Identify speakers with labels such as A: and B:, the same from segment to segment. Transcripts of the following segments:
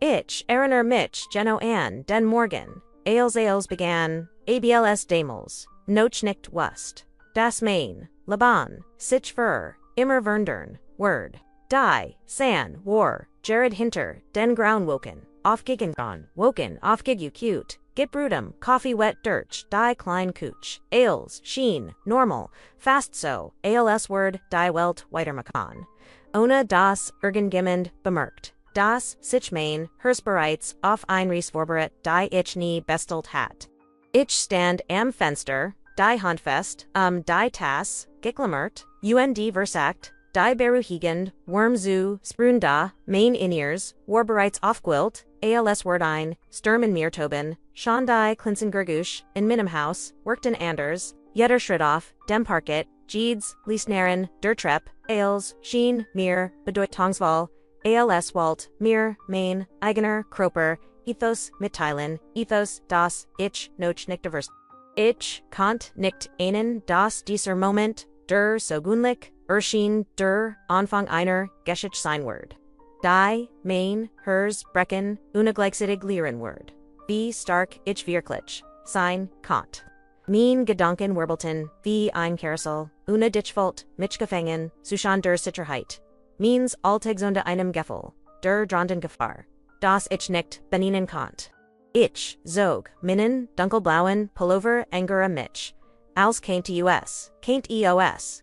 A: Ich, Erinnere mich, Geno an, den Morgen, Ales began, abls damals, noch nicht wust, das Main, Laban, sich für, immer verndern, Word, die, san, war, Jared hinter, den Graunwoken, woken, aufgeguckt, Git Brutum, Coffee Wet Dirch, Die Klein Kuch, Ales, Sheen, Normal, Fast So, ALS Word, Die Welt, Weitermachen. Ohne das Irgendjemand bemerkt. Das, sich mein, hers bereits, auf ein Vorbereitet, die ich nie bestelt hat. Ich stand am Fenster, die Handfest, die Tass, geklammert, und versagt, die beruhigend, Worm zu, sprunda, mein Inniers, war bereits aufgewilt, ALS Word ein, Sturm in Meertoben, schon die Klinsengergusch, in meinem Haus, worked in Anders, jeder Schritt auf, dem Parket, Jedes, Liesnaren, der Trepp, Ales, Sheen, mir, Bedeutungswahl, ALS Walt, mir, mein, eigener, Kroper, Ethos, mitteilen, Ethos, das, ich, noch nicht divers. Ich, kant, nicht, einen, das, dieser Moment, der, so gunlich, erschien, der, Anfang einer, Geschichte sein Word. Die, mein, hers, brecken, gleichzeitig lehren Word. Wie stark, ich wirklich, sein, kant. Mein Gedanken wirbelten, wie ein Karussell, ditchvolt, mich gefangen, Zustand der Sicherheit. Means alltags unter einem Gefühl, der drohenden Gefahr. Das ich nicht benennen kant. Ich, zog, minnen, dunkelblauen, Pullover, Angera mich. Als keint US, keint EOS,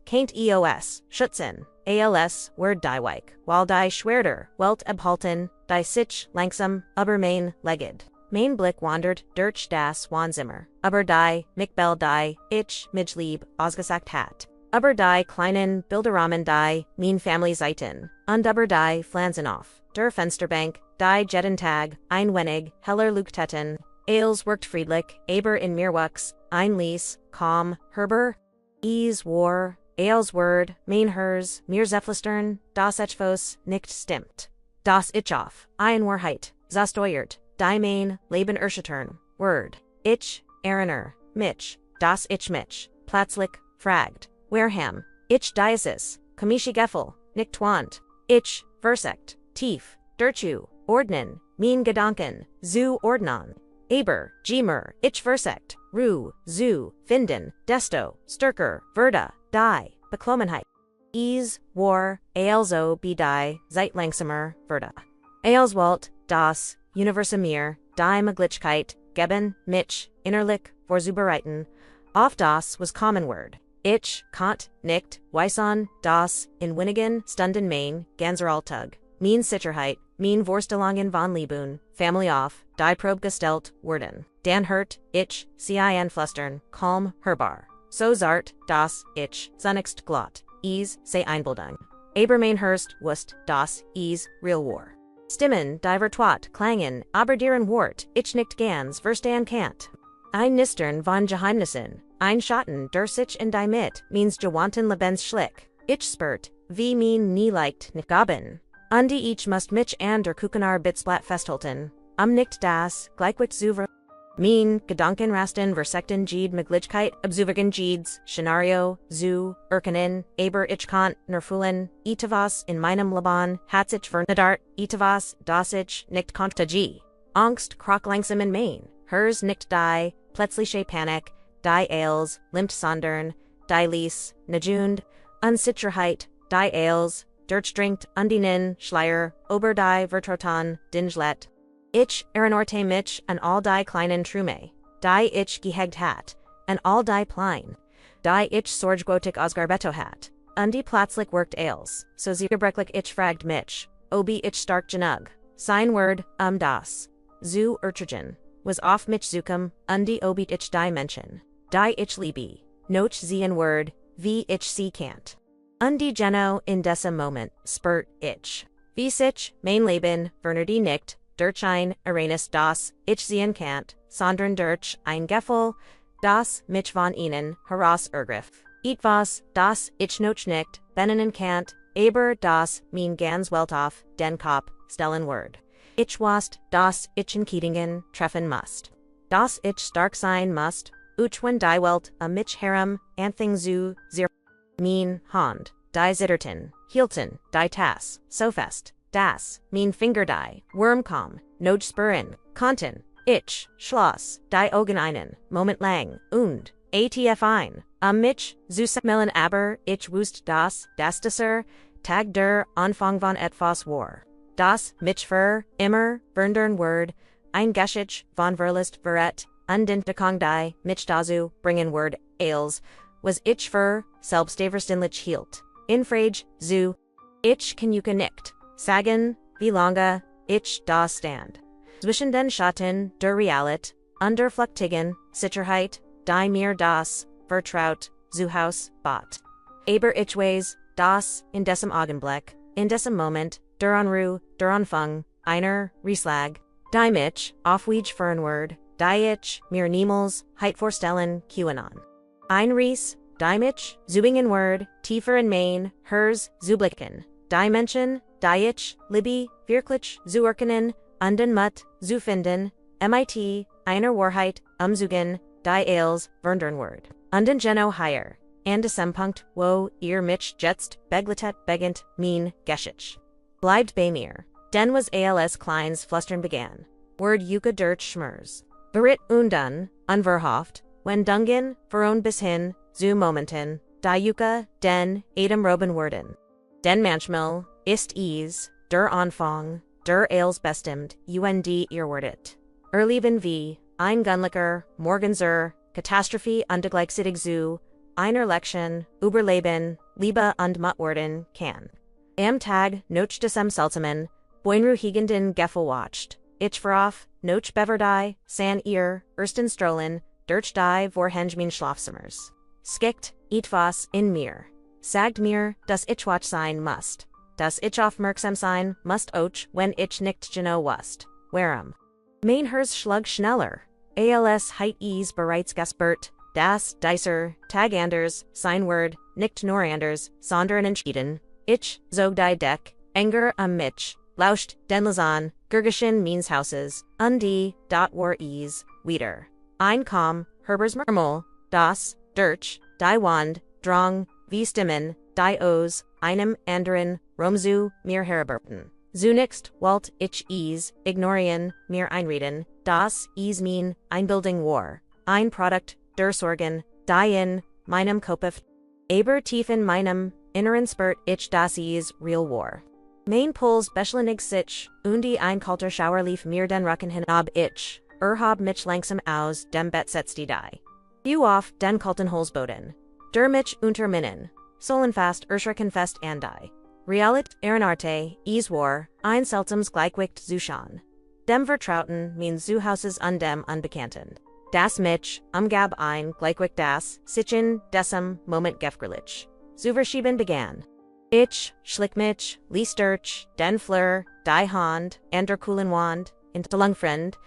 A: Schutzen, ALS, Word dieweik, while die Schwerter, Welt abhalten, die sich, langsam, aber mein, legged. Mein Blick wandert, durch das Wohnzimmer, aber die, Mickbell die, ich, Midlieb, ausgesagt hat. Aber die kleinen Bilderrahmen die, mein Family Seiten, und aber die Flansen auf, der Fensterbank, die Jeden Tag, ein wenig, heller Lugtetten, Ales worked friedlich, aber in Mirwux, ein Lies, calm, Herber, Ease war, Ales Word, mein hers, mir Zephlistern, das Echfos, nicht stimmt. Das ich auf, ein Wahrheit, zasteuert, die mein, Leben erschüttern, Word, ich, Erinnere, mich, das ich mich, plötzlich, fragt. Wareham, ich Diocese, Kamishi Geffel, nicht want, ich, versekt, tief, derchu, ordnen, mein Gedanken, zu ordnen, aber, Gemer, ich versekt, zu, finden, desto, stärker, Verda, die, Bekommenheit. War, also be die, seit langsamer, Verda. Walt, das, Universumir, die Möglichkeit, geben, mich, innerlich, vorzubereiten, auf das was common word. Ich, kant, nicht, Weisson, das, in wenigen Stunden mein, ganzer Alltag, mein Sicherheit, mein Vorstellungen von Leben, Family auf, die Probe gestellt, worden. Dan hört, ich, cin flustern, calm, hörbar. So zart, das, ich, zunächst glott, sei Einbildung. Aber mein Hurst, wust, das, real war. Stimmen, die Vertwat, klangen, aber deren Wort, ich nicht ganz verstehen kannt. Ein Nistern von Geheimnissen, ein Schatten der sich in die mit, means gewanten Lebens schlick. Ich spurt, wie mein nie leicht nicht gaben. Undi ich must mich an der Kuchenar Bitsblatt festhalten. Nicht das, gleichwit zuver. Mein Gedanken rasten versekten Jede Möglichkeit, observigen Jedes, Szenario, zu, erkennen, aber ich kann, nerfulen, etwas in meinem Leben, hat sich vernadart, etwas, das ich nicht konnte Angst, krok langsam in mein, hers nicht die, plötzliche Panik, die Ales, limpt sondern, die Lies, najund, Unsicherheit, die Ales, durchdringt, undinen, Schleier, ober die Vertrotan, Dinglet. Ich erinnerte mich an all die kleinen Trume, die ich gehegt hat, an all die plein, die ich sorgwotig ausgearbeitet hat, und die plötzlich worked Ales, so ziegebrecklich ich fragt mich, obi ich stark genug, sein Word, das, zu ertragen, was auf mich zukum, die obi ich die Menschen, die ich liebe, noch sehen Word, wie ich sie kannt. Die Geno in diesem Moment, spurt ich. Wie sich, mein Leben, Vernerde nicht, durch ein Arenas das, ich sehen kannt, sondern durch ein Gefühl, das mich von ihnen heraus ergriff. Etwas, das ich noch nicht benennen kannt, aber das mein ganz Welt auf den Kopf stellen Word. Ich wast, das ich in Kiedingen treffen must. Das ich stark sein must, wenn die Welt a mich herem, anthing zu, zir. Mein Hand, die Zitterten, hielten, die Tass, so fest, das, mean finger die, Wormkom, noj spuren, konten, ich, Schloss, die Augen einen, Moment lang, und, ATF ein, mich, Zusmellen aber, ich wust das Desser, Tag der Anfang von etwas war. Das, mich für, immer, verndern Word, ein Geschichte von verlist verret, undintekong die, mich dazu, bringen Word, als, was ich für, selbstverständlich hielt. In Frage, zu, ich kann nicht, sagen, wie lange, ich da stand. Zwischen den Schatten, der Realität, Underfluktigen, Sicherheit, die mir das, vertraut, zu Haus, bat. Aber ich weiß, das, in diesem Augenblick, in diesem Moment, der Anru, der Anfang, einer, Rieslag, die mich, aufweich für ein Word, die ich, mir niemals, heit vorstellen, QAnon. Ein Ries, die mich, zuingen Word, tiefer in Main, hers, zublicken, die Menschen, die ich, Libby, wirklich, zu erkennen, unden Mut, zu finden, MIT, einer Wahrheit, umzugen, die als, verndern Word, unden Geno higher, and Punkt, wo, ihr mich jetzt, begletet, begent, mean, Geschichte. Bleibt bei mir, denn was als kleins Flustern begann, Word Yuka durch Schmers. Berit undun, unverhofft, wenn Dungen, veron bis hin, zu Momenten, die Yuka, den, Adam Roben worden. Den manchmal, ist der Anfang, der als bestimmt, und ihr wordet. Erleben wie, ein Gunlicker, Morgenser, Katastrophe ungleichzeitig zu, einer Lektion, Überleben, Liebe und Mut worden, kann. Am Tag, noch des Seltsamen, Boinruhigenden Geffelwacht, ich vorauf, noch beverdei, san ihr, ersten Strollen, durch die Vorhänge Schlafzimmers. Skickt, etwas in mir. Sagt mir, dass ich wach sein must. Dass ich aufmerksam sein must auch, wenn ich nicht genau wust. Warum? Mein Herz schlug schneller. Als heit bereits gespürt, das, dieser, Tag anders, sein Word, nicht nur anders, sondern entschieden. Ich, zog die Deck, enger mich, lauscht, den Lausanne, Gurgischen means houses, die, war wieder. Ein kam, Herbers Murmel, das, durch, die Wand, drang, wie Stimmen, die O's, einem anderen, Romzu, mir herberten. Zunächst, Walt, ich ignorieren, mir einreden, das, mean, Einbildung war, ein Produkt, der Sorgen, die in, meinem Kopf, aber tief in meinem, inneren Spurt ich das real war. Mein Puls beschleunigt sich, die ein kalter Schauer lief mir den Rücken hin ob ich, hab mich langsam aus dem Bett setzt die. You auf den kalten Holzboden. Der mich unterminnen, Solenfast erschrecken fest and die. Realit, Ehrenarte, war, ein seltsames Gleichgewicht zuschan. Dem Vertrauten means zu Hauses dem Unbekannten. Das mich, gab ein Gleichgewicht das, sichen, desem, Moment gefgrillich. Zu verschieben begann. Ich, schlick mich, ließ durch, den Fleur, die Hand, and der coolen Wand, in der Lungfriend,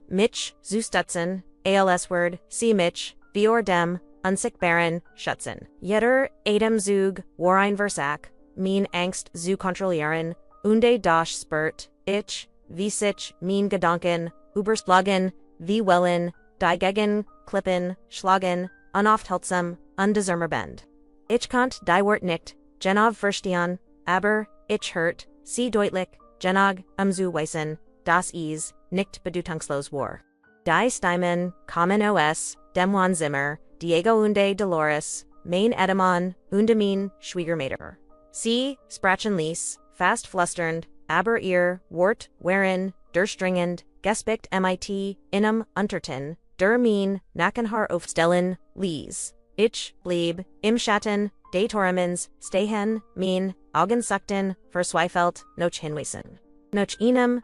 A: mich, zu stutzen, als Word, sie mich, wie dem, unsichtbaren, schutzen. Jeder, Adam Zug, war ein Versack, mean Angst zu kontrollieren, das spürt, ich, wie sich, mean Gedanken, überschlagen, wie Wellen, die gegen, klippen, schlagen, unaufhaltsam, undiscernerbend. Ich konnt die Wort nicht, Genov verstehen, aber, ich hört, sie deutlich, Genog, zu wissen, das nicht bedeutungslos war. Die Stimmen, kommen os, dem Zimmer, Diego Dolores, mein Ehemann, mein Schwiegermutter. Sie, sprachen ließ, fast flusternd, aber ihr, Wort, wherein, durchdringend, gespicht mit, unterten, der mein, Nackenhaar aufstellen, ließ. Ich, blieb, im Schatten, des Tormens, stehen, mein, Augen suckten, verzweifelt, noch hinwiesen. Noch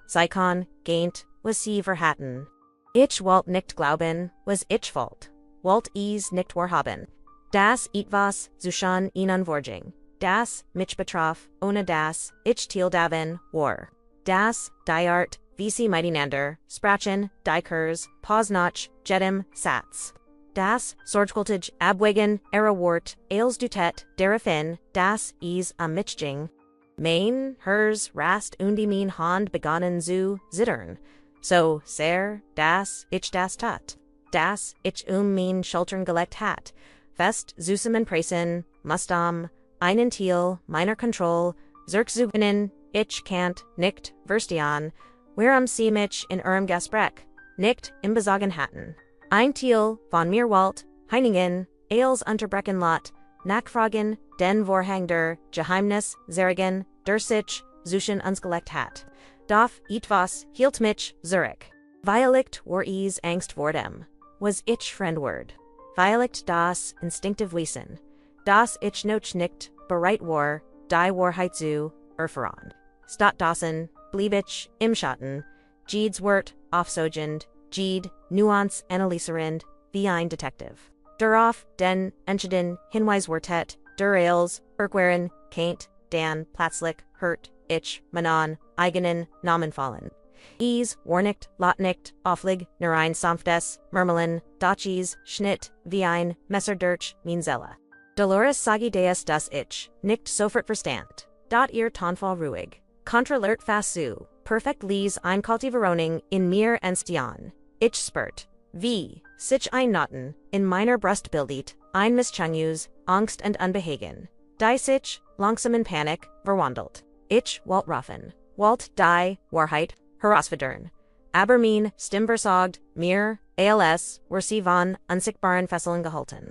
A: Psychon, gaint, was sie verhatten. Ich wollt nicht glauben, was ich wollt. Wollt nicht wahrhaben. Das etwas, zuschan ihnen vorging. Das, mich betraf, ohne das, ich daven, war. Das, die Art, wie sie miteinander, sprachen, die Kurs, Posnach, jedem, Satz. Das, sorgfältig, abwägen, wort, als dutet, daraufhin, das, Mitching. Mein, hers, rast die mein Hand begonnen zu zittern. So, sehr, das, ich das tat. Das, ich mein Schultern gelegt hat. Fest, zusammen preisen, mustam, einen Thiel, meiner Kontroll, zurückzugewinnen, ich can't, nicht, verstehen, warum sie mich in ihrem Gespräch nicht im Besagen hatten. Ein Teil von mir wollt, Heiningen, als unterbrechen lot, nachfragen, den Vorhang der Geheimnis, zerrigen, der sich zwischen uns gelegt hat. Doch etwas hielt mich zurück. Vielleicht war es Angst vor dem, was ich fremdword. Vielleicht das instinktive Wissen, dass ich noch nicht bereit war, die Wahrheit zu erfahren. Stattdessen blieb ich im Schatten, Jedes Wort aufsogend, Jede Nuance analyserend, wie ein Detective. Darauf den entschieden Hinweis wartet, der als Erqueren, kennt, dan plötzlich hört ich meinen eigenen Namen fallen. Es war nicht, lot nicht, auflig, nur ein sanftes Murmeln, das Schnitt, wie ein Messer durch mein Seele. Dolores sage des das ich nicht sofort verstand. Dot ihr Tonfall ruhig. Kontrolliert fast zu. Perfekt lies ein kalte Verronung in mir entstehen. Ich spürt, wie sich ein Noten in meiner Brust bildet, ein Misschangus, Angst und Unbehagen. Die sich langsam in Panik verwandelt. Ich wollt raffen, wollt die Wahrheit herausfinden. Aber mein Stimme versagt, mir, als war sie von unsichtbaren Fesseln gehalten.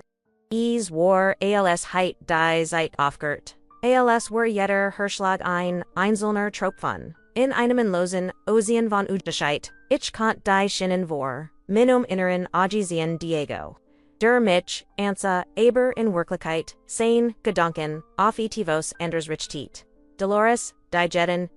A: Es war als heit die Zeit aufgehört. Als war jeder Herschlag ein einzelner Tropfen. In einem losen Ozean von Unterschied, ich konnt die Schienen vor, inneren Agisien Diego. Der mich, Ansa, aber in Wirklichkeit, sein Gedanken, auf etivos anders Richtet. Dolores, die Jeden,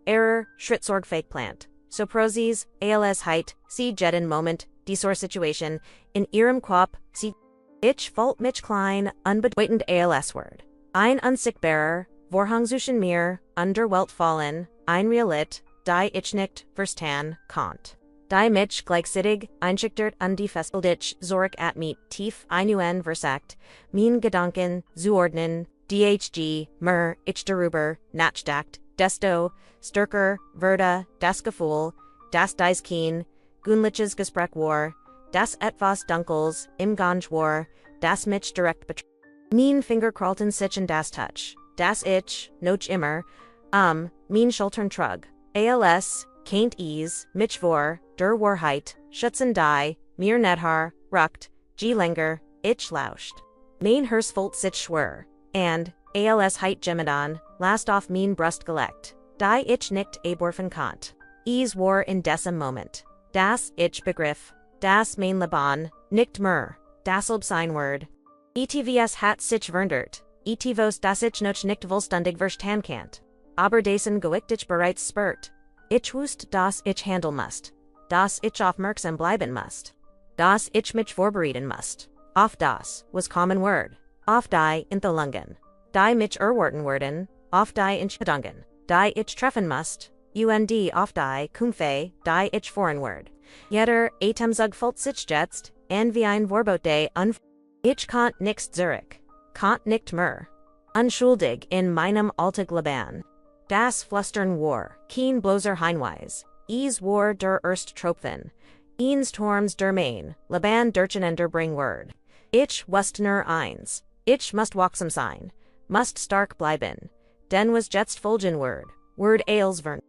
A: Schrittsorg fake plant. So proses, als heit, sie Jeden Moment, die Situation, in ihrem Quap, sie ich volt mich klein, unbedeutend als Word. Ein unsichtbarer, Vorhang zwischen mir, Welt fallen, ein Realit, die ich nicht verstehen konnt. Die mich gleichzeitig einschichtert undefesselt ich zurück at mich tief ein versagt, mein Gedanken zuordnen, dhg, mir, ich darüber, nachdacht, desto, stärker, würde, das Gefühl, das dies keen, gunliches Gespräch war, das etwas Dunkels, im Gange war, das mich direkt betraf. Mein Finger crawlten sich in das Touch, das ich, noch immer, mein Schultern trug, als, kennt mich vor, der Wahrheit, schützen die, mir nedhar, ruckt, länger, ich lauscht. Mein Herz volt sich schwer, and, als heit Gemidon, last auf mein Brust gelegt, die ich nicht aborfen konnt. Es war in diesem Moment, das ich begriff, das mein Leben, nicht mehr, das sein Word. Etvs hat sich verndert, etivos das ich noch nicht vollständig verstehen kannt. Aber dessen goicht ich bereits spürt. Ich wusste, dass ich handeln musst, dass ich aufmerksam bleiben musst, dass ich mich vorbereiten musst. Auf das was common word, auf die Enthalungen, die mich erwarten werden, auf die Entscheidungen, die ich treffen musst, auf die Kumpfe, die ich foreign word. Jeder Atemzug folgt sich jetzt, und wie ein Vorbote ich konnt nicht zurück, konnt nicht mehr. Unschuldig in meinem Alltag Das Flustern war, kein bloßer Hinweis, es war der erst Tropfen, eins Torms der Main, Leben durcheinander bring word. Ich wusste nur eins, ich must wachsam sein, must stark bleiben, denn was jetzt folgen word als vern.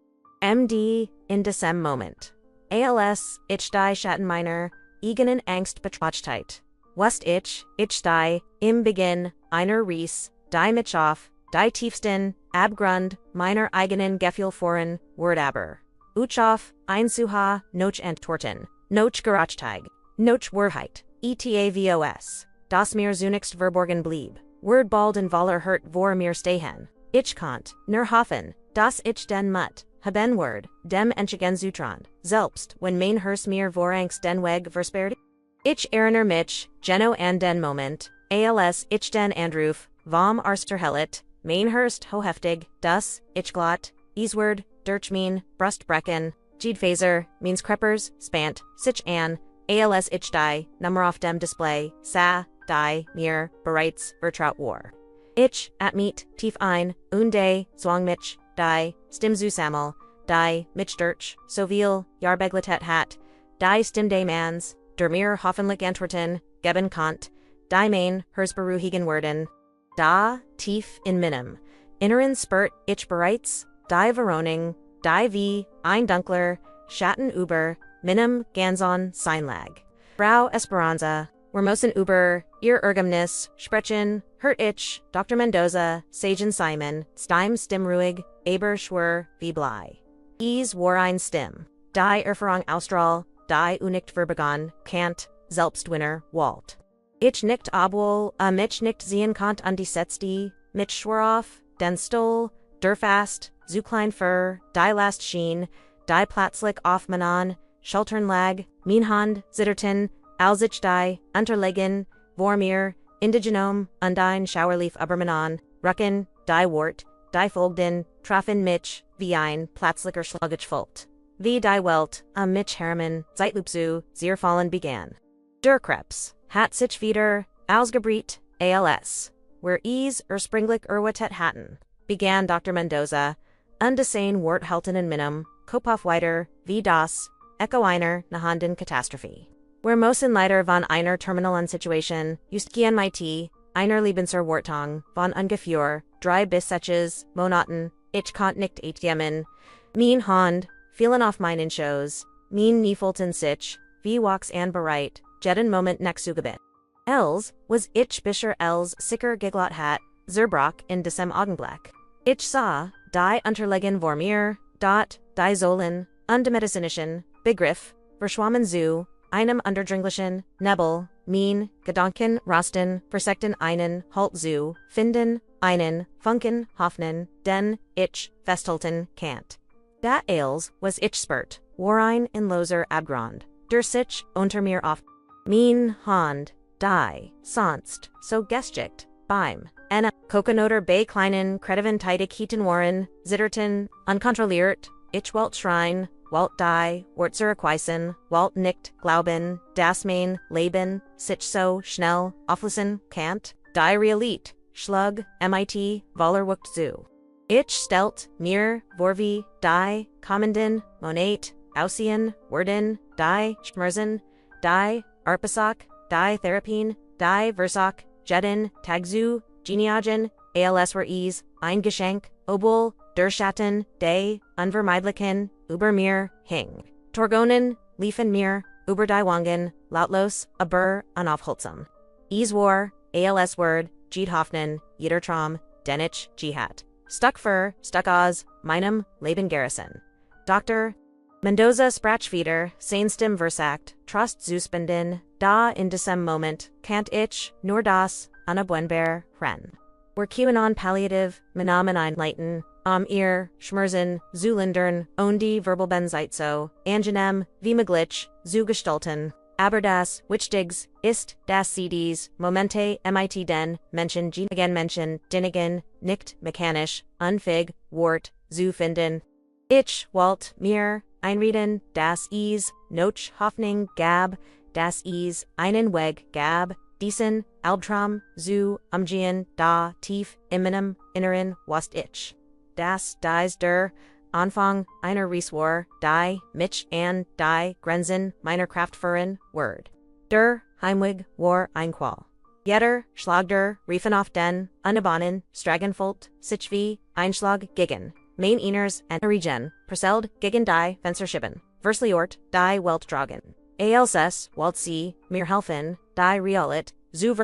A: MD, in diesem Moment. Als, ich die Schatten meiner, eigenen Angst betrachtheit. Wust ich die, im Beginn, einer Ries, die mich auf, die tiefsten, Abgrund, meiner eigenen Gefühl voren, word aber. Uchauf, einzuha, noch enttorten, noch gerachtteig, noch Wahrheit, etavos, das mir zunächst verborgen blieb, word bald in Waller hört vor mir stehen. Ich konnt, nur hoffen, dass ich den Mut, haben word, dem entgegen zutrand, selbst, wenn mein Herz mir vorangst den Weg versperrt. Ich erinnere mich, an den Moment, als ich den Anruf, vom Arsterhellet, mein Herz heftig, das, ich glatt, Easword, durch mein, Brustbrechen, Jedfaser, means Kreppers, spant, sich an, als ich die, Nummer auf dem Display, die, mir, bereits, vertraut war. Ich, at meet, tief ein, zwang mich, die, stim zusammen, die, mich durch, so viel, jarbegletet hat, die stim mans, der mir hoffentlich antworten, geben konnt, die mein, hers beruhigen werden, da, tief in meinem, inneren spürt ich bereits, die Veroning, die wie, ein Dunkler, Schatten über, Minim, Ganson, Seinlag. Frau Esperanza, Wermosen über, ihr Ergebnis, Sprechen, Hurt ich, Dr. Mendoza, Sagen Simon, Steim Stimmruhig, Aber Schwur, wie Blei. War ein Stimm. Die Erfahrung Austral, die Unikt Verbegon, Kant, Selbstwinner, Walt. Ich nicht obwohl, mich nicht sehen konnt an die Setzti, mit Schwurauf, den Stol, der Fast, zu klein für, die Last Schien, die Platzlich auf Manon, Schultern lag, mein Hand, Zitterten, Alsich die, Unterlegen, Vormir, Indigenome, Undine, Schauerlief Ubermanon, Rucken, die Wort, die Folgden, Trafen Mitch, wie ein, Platzlicher Schluggich Volt. Wie die Welt, Mitch Hermann, Zeitlupsu, Zierfallen began. Der Krebs, hat sich wieder, ausgebreitet, als. Where Springlich Erwatet hatten, began Dr. Mendoza, undesane Wort halten in Minim, Kopaf weiter, wie das, Echo einer, Nahanden Katastrophe. Where Mosen Leiter von einer terminalen Situation, just gern mit, einer Lebensser Wortong, von ungefähr, drei bis sechs, Monaten, ich konnt nicht atmen, mein Hand, vielen auf meinen Shows, mein Niefolten sich, wie wax an bereit, jeden Moment next Zugebit. Els, was ich bisher els sicker Giglot hat, Zerbrock in diesem Augenblick. Ich sah, die Unterlegen vor mir, die Zollen, undemedizinischen, Begriff, verschwommen zu, einem underdringlichen, Nebel, mein, Gedanken, Rosten, versekten einen, Halt zu, finden, einen, Funken, Hoffnung, den, ich, festhalten, can't. Dat als, was ich spurt, war in loser Abgrund, der sich, unter mir auf, mein Hand, die, sonst, so geschicht, beim, Kokenoter bei kleinen, krediven Teidig hieten waren, zitterten, unkontrolliert, ich Walt Schrein, Walt die, Wurzer Queisen, Walt nicht, glauben, das mein, Leben, sich so, schnell, auflösen, can't, die Realität, Schlug, mit, Wallerwucht zu. Ich stellt, mir, vorwie, die, kommenden, Monat, aussehen, werden, die, schmerzen, die, Arpasak, die Therapien, die Versak, Jeden, Tagzu, Genealogen, als war ein Geschenk, obwohl, der Schatten, de, unvermeidlichen, über mir, hing. Torgonen, liefen mir, über die Wangen, lautlos, aber, unaufhaltsam. War, als Word, Jede Hoffnung, jeder Traum, den ich, Jihad. Stuck für, stuck aus, meinem, Leben Garrison. Dr. Mendoza Sprachfeder, Seinstim Versagt, Trost Zuspenden, da in diesem Moment, can't ich, nur das, unabwendbar, ren. Were QAnon palliative, Menamen einleiten, ihr, Schmerzen, Zulindern, die Verbelbenzeitso, Angenem, wie Maglitsch, zu gestalten, aber das, Wichtigs, ist, das CDs, Momente, mit den, Menschen, again Menschen, Dinigen, nicht, mechanisch, unfig, Wort, zu finden. Ich, Walt, mir, einreden, das Noch, Hoffnung, Gab, das einen Weg, Gab, diesen, Albtraum, zu, umgehen, da, tief, im Inneren, was ich. Das, dies, der, Anfang, einer Rieswar, die, mich, an, die, Grenzen, meiner Kraftführen, Word. Der, Heimweg, war, ein Qual. Jeder, Schlagder, riefen auf den, Unabanen, Stragenfolt, Sichvi, Einschlag, gegen. Main Iners and Regen, Perseld, gegen die, Fensterschiben. Versliort, die Weltdragen. Alss, Waltsi, mir helfen, die Realit, Zuver.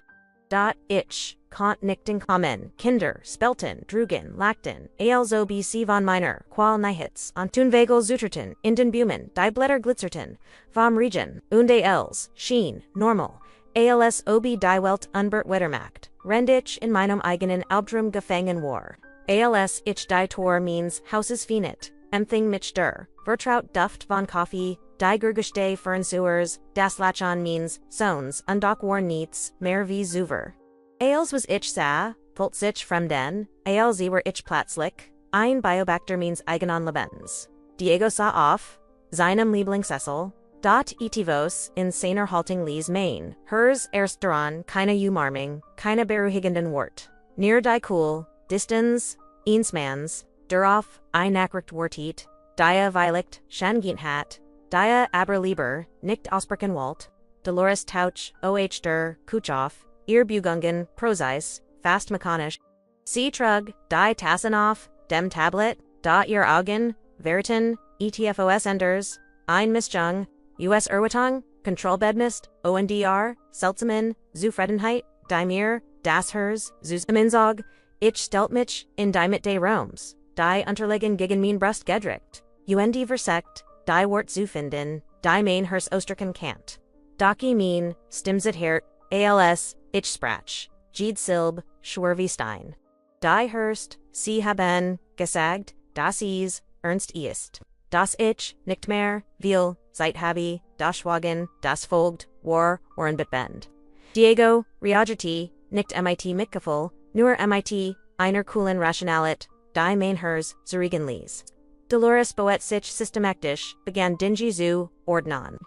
A: Ich, Kant nichten kommen, Kinder, Spelten, Drugen, Lackten, Alsobc von Miner, Qual Nihits, Antunvagel Zuterten, Inden Bumen, die Blätter glitzerten, vom Regen, Unde Els, Schien, Normal, als ob die Welt unbert Wettermacht, Rendich in meinem eigenen Albtrum gefangen war. Als ich die Tor means Hauses Finet, Emthing mich der, Vertraut Duft von Kaffee, die Gergeste Fernsehers, das Lachon means, Sohns, Undok war niets, mehr wie Zuver. Als was ich sah, Volt sich fremden, als war ich platzlich, ein Biobacter means eigenon Lebens. Diego sah auf, seinem Lieblingssessel, dot etivos in seiner Halting Lies Main, hers erst daran, keine Umarming, keine beruhigenden Wort. Near die Cool, Distance, Eensmans, darauf, einachricht Wortit, dia Weiligt, Schanginhat, dia Aberlieber, nicht Ausbreckenwalt, Dolores Tauch, der, Kuchoff, ihr Bugungen, Proseis, fast mechanisch. Sie trug, die Tassenoff, dem Tablet, Ihr Augen, Veriten, ETFOS Enders, ein Mischung, US Erwittung, Kontrollbedmist, ONDR, Seltsamen, Zufriedenheit, die mir, das Hers, Zusammensorg, ich stelt mich in die Mitte Roms, die Unterlegen gegen mein Brust gedrückt, UND versekt, die Wort zu finden, die mein Hers Osterken kant. Doki mein, stimmt hert, als, ich sprach, Jede Silb, Schwervi Stein. Die Hurst, sie haben, gesagt, das is, ernst ist. Das ich, nicht mehr, will, seit habe, das Schwagen, das folgt, war, oren bitbend. Diego, reagiti, nicht mit Mitgefühl, nur mit, einer coolen Rationalit, die mein Hers, zurigen ließ. Dolores boet sich systematisch, begann dingy zu, ordnen.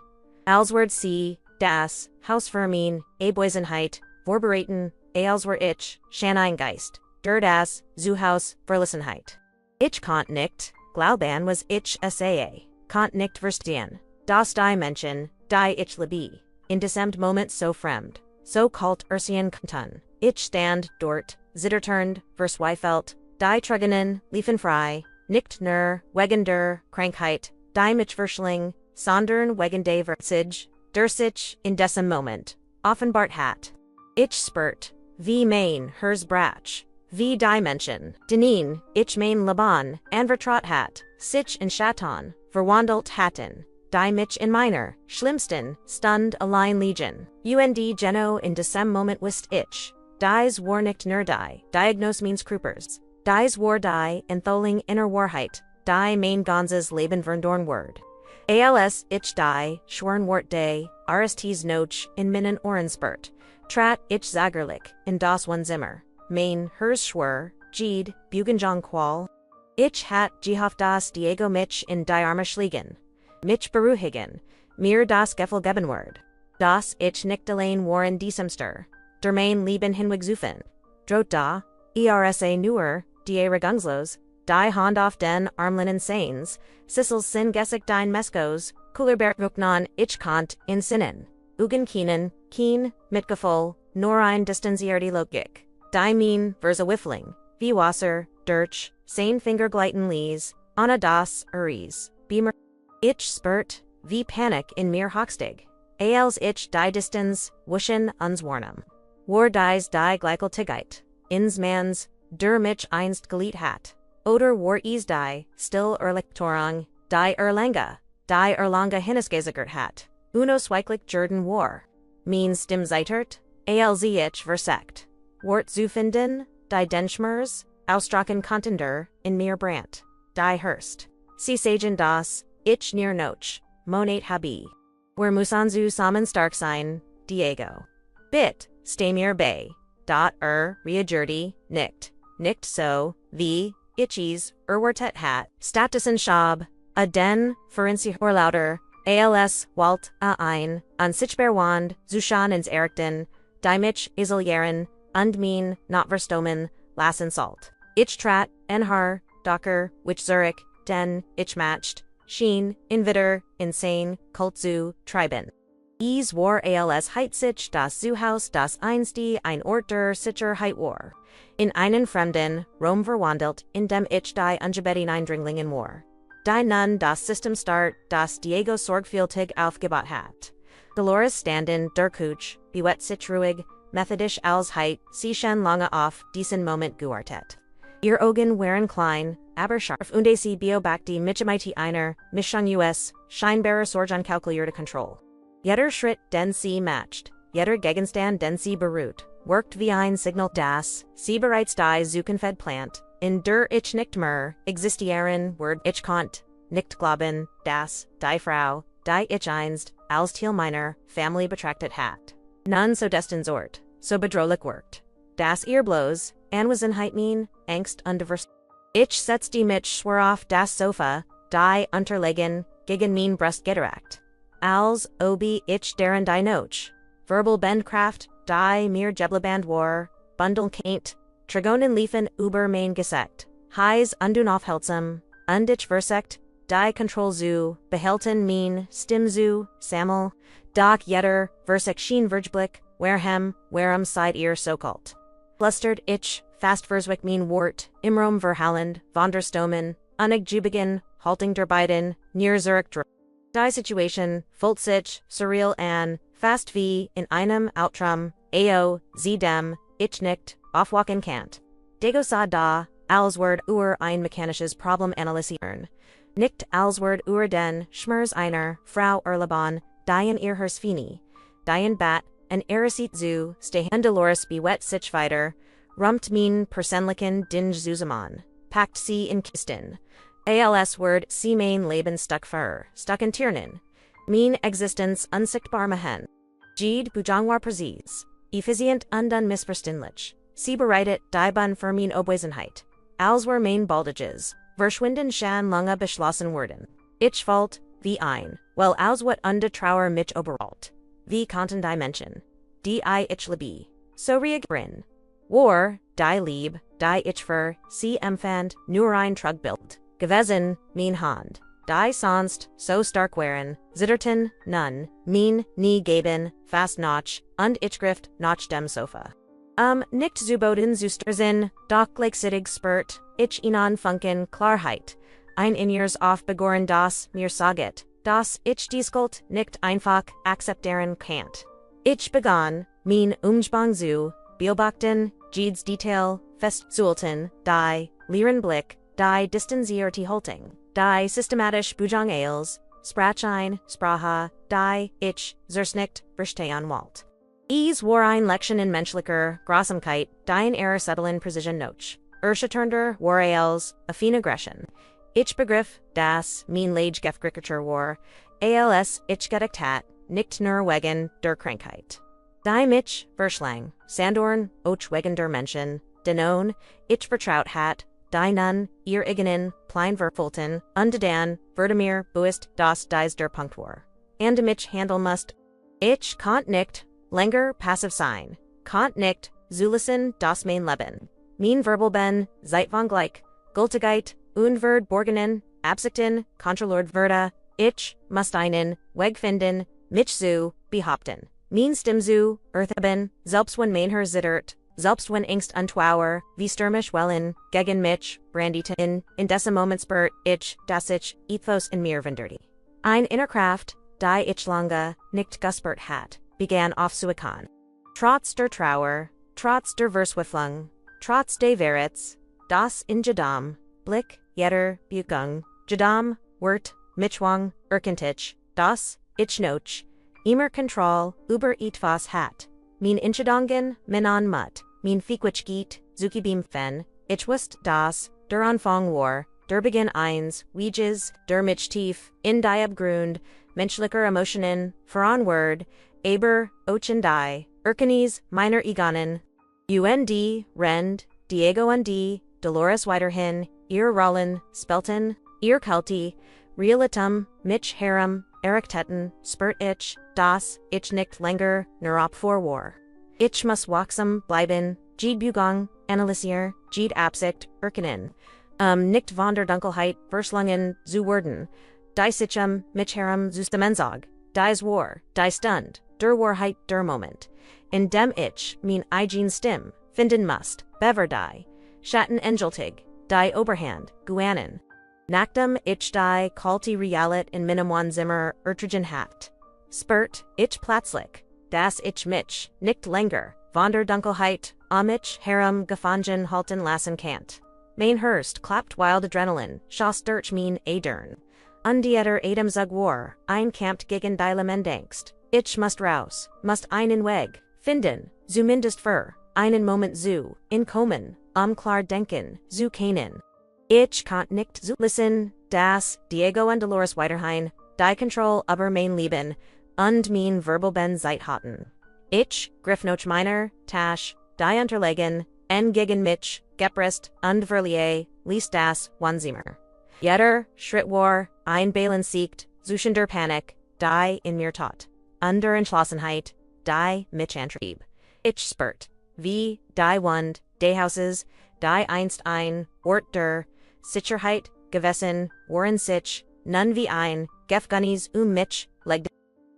A: Alsword sie, das, Hausvermin, Boysenheit, Vorbereiten, Alswer ich, Schaneingeist, der das, Zuhaus, Verlissenheit. Ich konnt nicht, glauben was ich saa, konnt nicht verstehen, das die Menschen, die ich liebe, in diesem Moment so fremd, so kalt Ursien Kantun, ich stand dort, zitterturned, versweifelt, die Trugenen, liefen frei, nicht nur, wegen der Krankheit, die mich verschling, sondern wegen der Verzig, der sich, in diesem Moment, offenbart hat. Ich spürt, wie mein Hers brach, wie die Menschen, denen, ich mein Leben, anvertraut hat, sich in Schatten, verwandelt hatten, die mich in meiner, schlimmsten, Stund allein liegen. Und genau in diesem Moment wist ich, dies war nicht nur die, Diagnose means Kruppers, dies war die, entholing inner Wahrheit, die mein ganzes Leben verloren word. Als ich die, schworn wort de, RSTs noch, in meinen Ohren spürt, trat ich zagerlich, in das one Zimmer, mein Hers schwör, Jede, Bugenjong qual. Ich hat gehofft das Diego mich in die Arme schlägen, mich beruhigen, mir das Gefühl geben word, das ich nicht allein waren diesemster, der mein Leben hinwegzufen, droht da, ersa nur, die Regungslos, die Hand auf den Armlinen Seins, Sissels sin gesig dein Meskos, Kullerbert Ruknan ich kant in Sinnen, Ugen Keenan, Keen, Mitgefühl, nur ein distanzierte Logik, die mein, Versa Wiffling, wie Wasser, Dirch, sein Fingergleiten lies, Anna das, Uris, Beamer. Ich spürt, wie Panik in mir hochstig, als ich die Distanz, wuschen unswarnem. War dies die Gleichgültigkeit, ins mans, der mich einst geliebt hat. Oder war is die, still Erlichtorung, die Erlanga, die Erlanga hinnesgesigert hat. Uno zweiglich Jordan war. Means stim zeitert, als ich versekt. Wort zu finden, die Denschmers, ausstraken Contender, in mir Brandt, die Hurst. Sie sagen das, ich near noch, Monat habe. Wer musan zu samen stark sein, Diego. Bit, stay mir bei. Dot reagirti, nicht so, wie, itchies, wertet hat, statusen schab, a den, ferenci lauter, als, walt, ein, an sichberwand, zushan ins Erikten, die mich, isoljeren, und mein, not verstomen, lassen salt. Ich trat, en har, docker, which Zurich, den, ich matched, schien, invitter, insane, kult zu, triben. Es war als Heitzich das Zuhaus das einste ein Ort der sicher Heit war. In einen fremden, Rom verwandelt, in dem ich die Ungebeten Eindringlingen war. Die nun das System start, das Diego sorgfältig aufgebaut hat. Dolores standen der Kuch, bewet sich ruhig, methodisch als Heit, sie schon lange auf diesen Moment gewartet. Ihr Augen waren klein, aber scharf und sie beobachtete mich mit einer Mischung US, scheinbarer Sorge kalkulierte Kontrolle. Jeder Schritt, den sie matcht, jeder Gegenstand, den sie berührt, wirkt wie ein Signal, das sie bereits die Zukunft plant, in der ich nicht mehr existieren word ich konnt, nicht glauben, dass die Frau, die ich einst, als Teil meiner Familie betrachtet hat, nun so destinzort, so bedrohlich wirkt, dass ihr bloß, Anwesenheit mein, Angst und Divers. Ich setzte mich schwer auf das Sofa, die Unterlegen, gegen mein Brust gedrückt. Als ob ich deren die Noch, verbal Bendkraft, die mir Jebleband war, Bundel kaint, Trigonen liefen über mein Gesekt, Heis unaufhaltsam, und ich versekt, die Kontroll zu, behalten mein Stimm zu, sammel, doch jeder, versekt schien Vergeblick, warum seid ihr so kalt? Flustert ich, fast verswick mein Wort, imrom verhallend, von der Stomen, unig Jubigen, halting der beiden, near Zurich dr. Die Situation, Volt sich, surreal an, fast wie, in einem Outrum, ao, jedem, ich nicht, aufwachen kannt. Dego sa da, als Wort ein mechanisches Problem analysieren. Nicht als Wort den, Schmers einer, Frau Leben, die in ihr Fini, die in Bat, en Erisit zu, stehen Dolores bewet sich weiter, rumpt min Persenlichen dinge Zusammen, packt sie in Kisten. Als Wort sie mein Leben stuck in Tiernen. Min Existenz unsichtbar machen. Jede Bujangwar Präzis. Effizient und unmissverständlich. Sie bereitet die Bun für min Obwesenheit. Als were mein Baldages. Verschwinden schon lange beschlossen worden. Ich wollt, wie ein, well als wat unde Trauer mich oberalt. Wie konnten die Menschen. Die ich liebe. So reagieren. War, die Lieb, die ich für, sie empfand, nur ein Trugbild. Gewesen, min Hand. Die sonst, so stark waren, zitterten, nun, min, nie geben, fast noch, und ich griff, nach dem Sofa. Nicht zuboden zustersinn, doch gleichzeitig spürt, ich ihnen funken Klarheit. Ein in ihrs aufbegoren das mir saget, dass ich dies Gold nicht einfach akzeptieren kannt. Ich begann, min Umspang zu, beobachten, Jedes Detail, festzuhalten, die, leeren Blick, die distanzierte Haltung, die systematisch Bujang Ailes, Sprachine, Sprache, die, ich, nicht, verstehen wollt. War ein Lection in menschlicher Grausamkeit, die in ihrer subtilen Precision noch. Turnder, war als, affine Aggression. Ich begriff, das, min Lage Gefgrickerture war, als, ich gedeckt hat, nicht nur wegen der Krankheit. Die mich, Verschlang, Sandorn, och wegen der Menschen, denon, ich vertraut hat, die nun, ihr eigenen, plein verfolten, undedan, Verdamir, buist, das dies der Punkt war. And mich handel must. Ich konnt nicht, länger passiv sein, konnt nicht, zulisen das mein Leben. Mein Verbal Zeitvon gleich, Gültigkeit, unverd borgenen, absichten, kontrolliert werde, ich, must einen, Weg finden, mich zu, behaupten. Mein Stimm zu, eartheben, selbst wenn mein Herr zittert, selbst wenn Angst untwauer, wie stürmisch wellen, gegen mich, branditen, in dessen Moment spürt, ich, das ich, ethos in mir venderti. Ein Innerkraft, die ich lange, nicht gespürt hat, begann aufzuerkennen. Trotz der Trauer, trotz der Verswiflung, trotz des Verits, das in jedem, Blick, jeder, Begung, jedem, Wort, Michwang, Erkentich, das, ich noch, immer Kontroll, über etwas hat, min Inchedongen, Minan Mut, min Fiquich geht, Zukibim Fen, ich wust das, der Anfang war, der Beginn eins, Weges, der Mich tief, in die Abgrund, menschlicher Emotionen, voranward, Aber, Ochen die, Erkenes, meiner Egonen, UND, Rend, Diego und die, Dolores weiterhin, ihr Rollen, Spelten, ihr Kalti, Realitum, Mich Harem, Erichtetten, Spurt ich, das, ich nicht länger, nur ab vor war. Ich muss wachsam bleiben, Jede Bugang, analysier, Jede Absicht, Erkennen, nicht von der Dunkelheit, Verslungen, zu werden, die Sichem, Mich Harem, zu Stemenzog, dies war, die Stund, der Wahrheit, der Moment, in dem ich, mein eigen Stimm, finden must, bever die, Schatten Engeltig, die Oberhand, Guanen. Nachdem ich die kalte Realit in meinem Zimmer ertragen hat. Spurt, ich plötzlich, dass ich mich, nicht länger, von der Dunkelheit, mich herem gefangen halten lassen kannt. Mein Hurst klappt wild Adrenalin, schoss durch mein Adern. Undieter Adamsug war, einkämpft gegen die Lemendangst. Ich must raus, must einen Weg, finden, zumindest für, einen Moment zu, inkommen, klar denken, zu kennen. Ich konnt nicht zu listen, das, Diego und Dolores weiterhin, die Kontroll über mein Leben, und mein Verbal Zeit hatten. Ich, griff noch meiner, Tasch, die unterlegen, en gegen mich, gepresst, und verlieh, ließ das, Wanzimmer. Jeder, Schritt war, ein Balen siegt, zwischen der Panik, die in mir tat. Under Entschlossenheit, die mich antrieb. Ich spürt, wie, die Wund, die Hauses, die einst ein, Ort der, Sicherheit, gewesen, waren sich, nun wie ein, Gefgunnies mich, legte.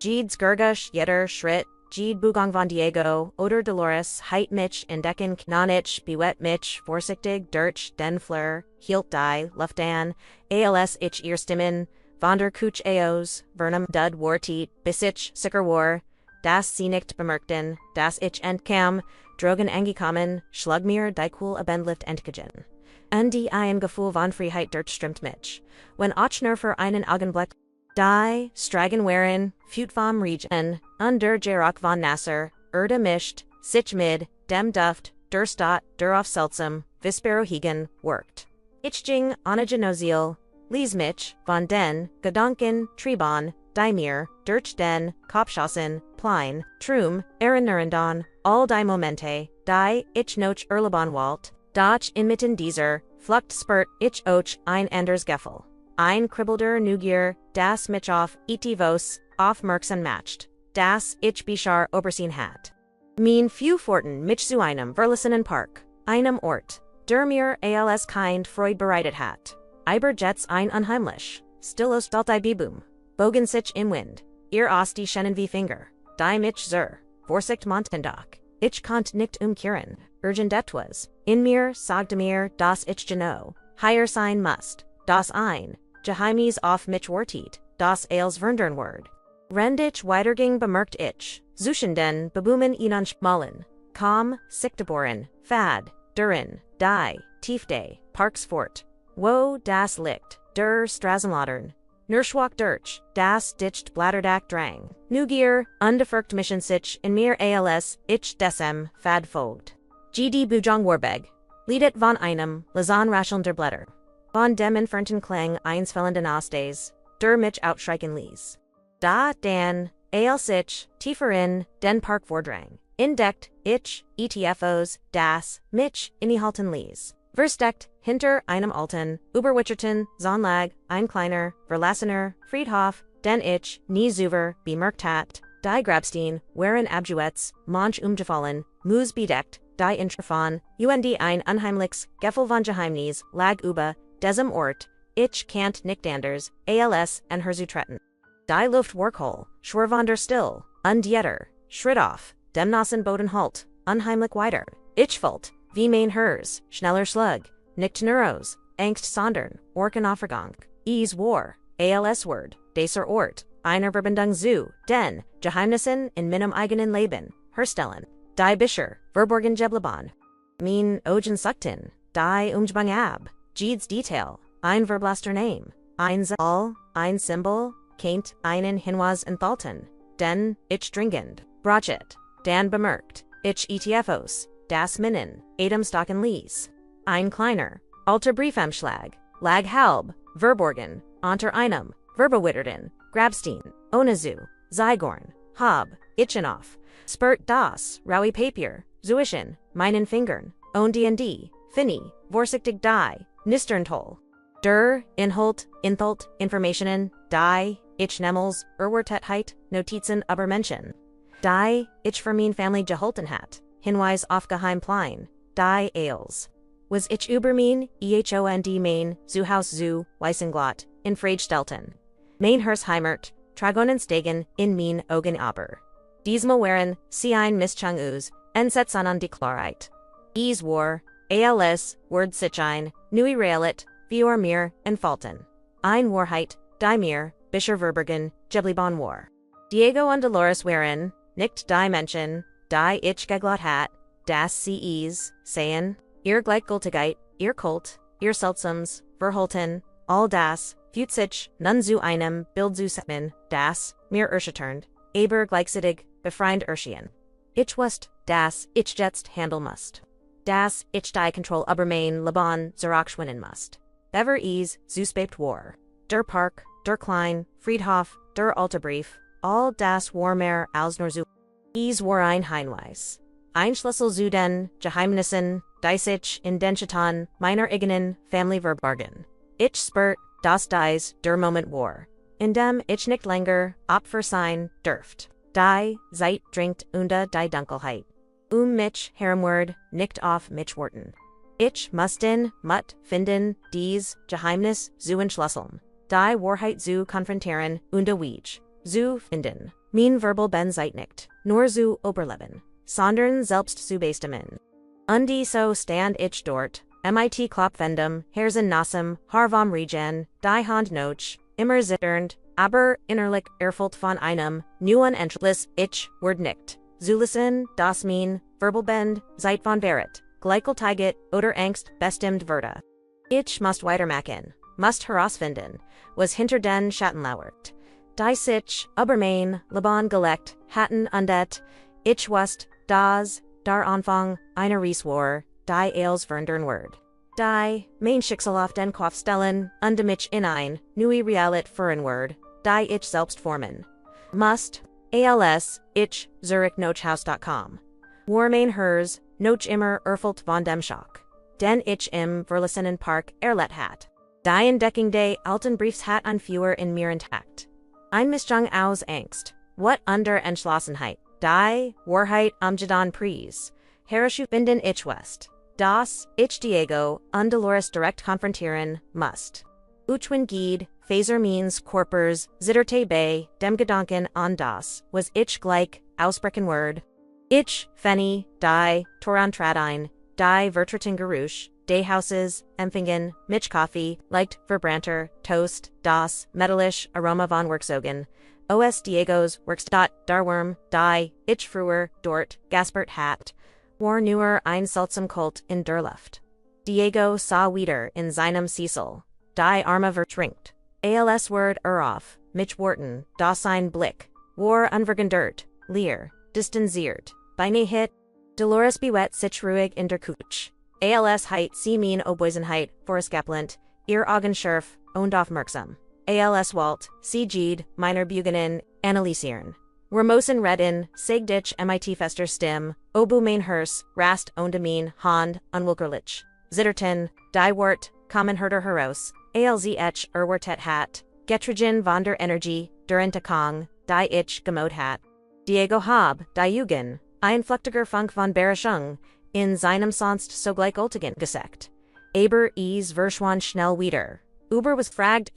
A: Jedes Gergush, jeder Schritt, Jede Bugong von Diego, oder Dolores, Heit mich, entdecken, knonich, bewet mich, vorsichtig, durch, den Fleur, hielt die, Luftan, als ich ihr Stimmen, von der Kuch Eos, Vernum, Dud Wartit, Bisich, Sicker War, das sie nicht bemerkten, das ich entkam, Drogen angekommen, schlug mir die Cool Abendlift entgegen. Und die ein Gefühl von Freiheit durchströmt mich. Wenn auch nur für einen Augenblick, die Stragen waren, fut vom Regen, der Gerock von Nasser, mischt, sich mit, dem Duft, der Stadt, der auf Seltsam, Vispero Hegen, worked. Ich ging, ohne Genoziel, ließ mich, von den, Gedanken, Tribon, die mir, durch den, Kopfschossen, Plein, Trum, Erinnerungen, all die Momente, die, ich noch erleben wollt, doch inmitten dieser, Flucht spurt, ich auch ein anders Gefühl. Ein kribbelnder Neugier, das mich auf, itivos, aufmerksam macht, das ich Bichar obersehen hat. Mein Forten mich zu einem verlassenen Park, einem Ort, der mir als kind Freud bereitet hat. Aber jetzt ein unheimlich, stillos Daltai Bibum, bogen sich im Wind, ihr aus die Schennen wie Finger, die mich zur, Vorsicht Montendock, ich konnt nicht umkehren, urgent etwas, in mir sagte mir, das ich genau, higher sein must, das ein, Geheimnis auf mich wartet, das als Word. Rendich weiterging bemerkt ich, Zuschenden bebumen ihnen schmalen, kaum, sichteboren, fad, durin, die, tiefde, parks fort, wo das Licht, der Straßenlautern, Nurschwach durch, das dicht Blatterdack drang, Neugier, undefirkt Mission sich in mir als, ich desem, fad folgt. Jede Bujong Warbeg, Liedet von einem, Lausanne rascheln der Blätter. Von dem entfernten Klang eins fällenden Austes, der mich outschrecken ließ. Da, dan, als ich, tiefer in, den Park vordrang, entdeckt, ich, ETFOs, das, mich, innehalten ließ. Versteckt, hinter einem alten, Überwitcherten, Zonlag, ein kleiner, verlassener, Friedhof, den ich, nie zuver, bemerkt hat, die Grabstein, wherein Abjuets, manch umgefallen, Mus bedeckt, die Intrafon, ein unheimliches, Gefühl von Geheimnis, lag über, diesem Ort, ich kannt nicht anders, als, en herzutreten. Die Luft workhol, schwerwander still, und jetter, schritt auf, dem Nassen Boden halt, unheimlich weiter, ich folgt, wie mein hers, schneller slug, nicht neuros, angst sondern, orken Aufgang, war, als Word, dieser Ort, einer Verbindung zu, den, Geheimnissen in meinem eigenen Leben, herstellen, die Bischer, verborgen Gebleben. Mein Ogen suckten, die Umgebung ab, Jedes Detail, ein verblasster Name, ein Zahl, ein Symbol, keint einen Hinweis enthalten, den, ich dringend, brachet, dan bemerkt, ich ETFOs, das Minnen, Adamstocken ließ. Ein kleiner, alter Briefumschlag, lag halb, verborgen, unter einem, Verbewitterten, Grabstein, Onazu, Zygorn, Hab, Itchenoff, Spurt das, Raui Papier, Zuischen, meinen Fingern, und Finny, vorsichtig die, Nisterntoll. Der, Inhalt, Informationen, die, ich Nemmels, Erwertetheit, Notizen über Menschen. Die, ich für mein Family gehalten hat, Hinweis auf Geheimplein, die als. Was ich über mein, ehond mein, zu Haus zu, Weißenglot, in Fredstelten. Mein Hersheimert, Tragonenstegen, in mein Augen aber. Diesmal waren, sie ein Mischung aus, Entsetzen an die Klarheit. War, als, Word sich ein, nui realit, vior mir, entfalten. Ein Wahrheit, die mir, Bischer verbergen, Geblieben war. Diego und Dolores waren, nicht die Menschen, die ich geglaubt hat, das sie seien, ihr Gleichgültigkeit, ihr Kult, ihr Seltsams, verhalten, all das, fühlt sich, nun zu einem, Bild zu setzen, das, mir erschütternd, aber gleichzeitig, befreiend erschien. Ich wusste, das, ich jetzt handeln musst. Das, ich die Kontrolle über mein Leben zurückschwinden musst. Bever zuspebt war. Der Park, der Klein, Friedhof, der Alterbrief, all das war mehr als nur zu. War ein Hinweis. Ein Schlüssel zu den Geheimnissen, die sich in den Schatten meiner eigenen Family verborgen. Ich spürt, dass dies der Moment war, in dem ich nicht länger Opfer sein dürft. Die Zeit dringt unter die Dunkelheit. Mich herumward, nicht auf mich warten. Ich mussten, finden, dies Geheimnis zu entschlüsseln. Die Wahrheit zu konfrontieren, und Weg zu finden. Mean verbal ben zeit nicht, nur zu Oberleben, sondern selbst zu bestimmen. Und so stand ich dort, mit Klopfendem, Herzen nassem, Harvam regen, die Hand noch, immer zitternd, aber innerlich erfüllt von einem neuen Entschluss, ich word nicht. Zulisen, das mean, verbal bend, zeit von Verret, gleichgültigkeit oder Angst bestimmt wurde. Ich must weitermachen, must herausfinden, was hinter den Schatten lauert. Die sich, übermain, Leben gelegt, hatten und ich wusste, das, der Anfang, einer Reis war, die als verandern word. Die, mein Schicksal auf den Kopf stellen, und mich in ein, neue Realität führen word, die ich selbst formen. Must, als, ich, zurichnochhaus.com. War mein Hers, noch immer erfüllt von dem Schock. Den ich im verlassenen Park erlet hat. Die Entdeckung des alten Briefs hat an fewer in mir intakt. Ein Mischung aus Angst, what under Entschlossenheit, die Wahrheit amjadan Preis, Herrschu binden ich west, das ich Diego und Dolores direkt konfrontieren must. Uchwin Gied, Phaser means Corpers, zitterte bei dem Gedanken an das, was ich gleich, ausbrechen word. Ich, Fenny, die, Torantradine, die Vertreten Geruch, des Hauses, Empfingen, Mitch Coffee, leicht Verbranter, Toast, das, Metallisch, Aroma von Worksogen, Os Diego's, Workstot, Darworm, die, Ich früher, dort, Gaspert hat, war nur ein seltsam Kult in der Luft. Diego sah wieder in seinem Cecil, die Arme vertrinkt, als word auf, Mitch Wharton, das sein Blick, war unvergendert, leer, distanziert, beinahe hit, Dolores bewet sich ruhig in der Kuch. Als Heit sie mean Oboisenheit, Vorskaplant, ihr Augenschärf, und aufmerksam. Als Walt, sie Jede, meiner Bugenen, analysieren. Wermosen redden, Segdich mit fester Stim, Obu mein Hers, Rast und Amin, Hand, unwilkerlich. Zitterten, die Wort, kommen herder heraus, alzh Wertet hat, Getrigen von der Energie, durante Kong, die ich gemod hat. Diego hab, die Jugend, ein flüchtiger Funk von Berechung, in seinem sonst so gleichgültigen Gesekt. Aber verschwand schnell wieder. Über was fragt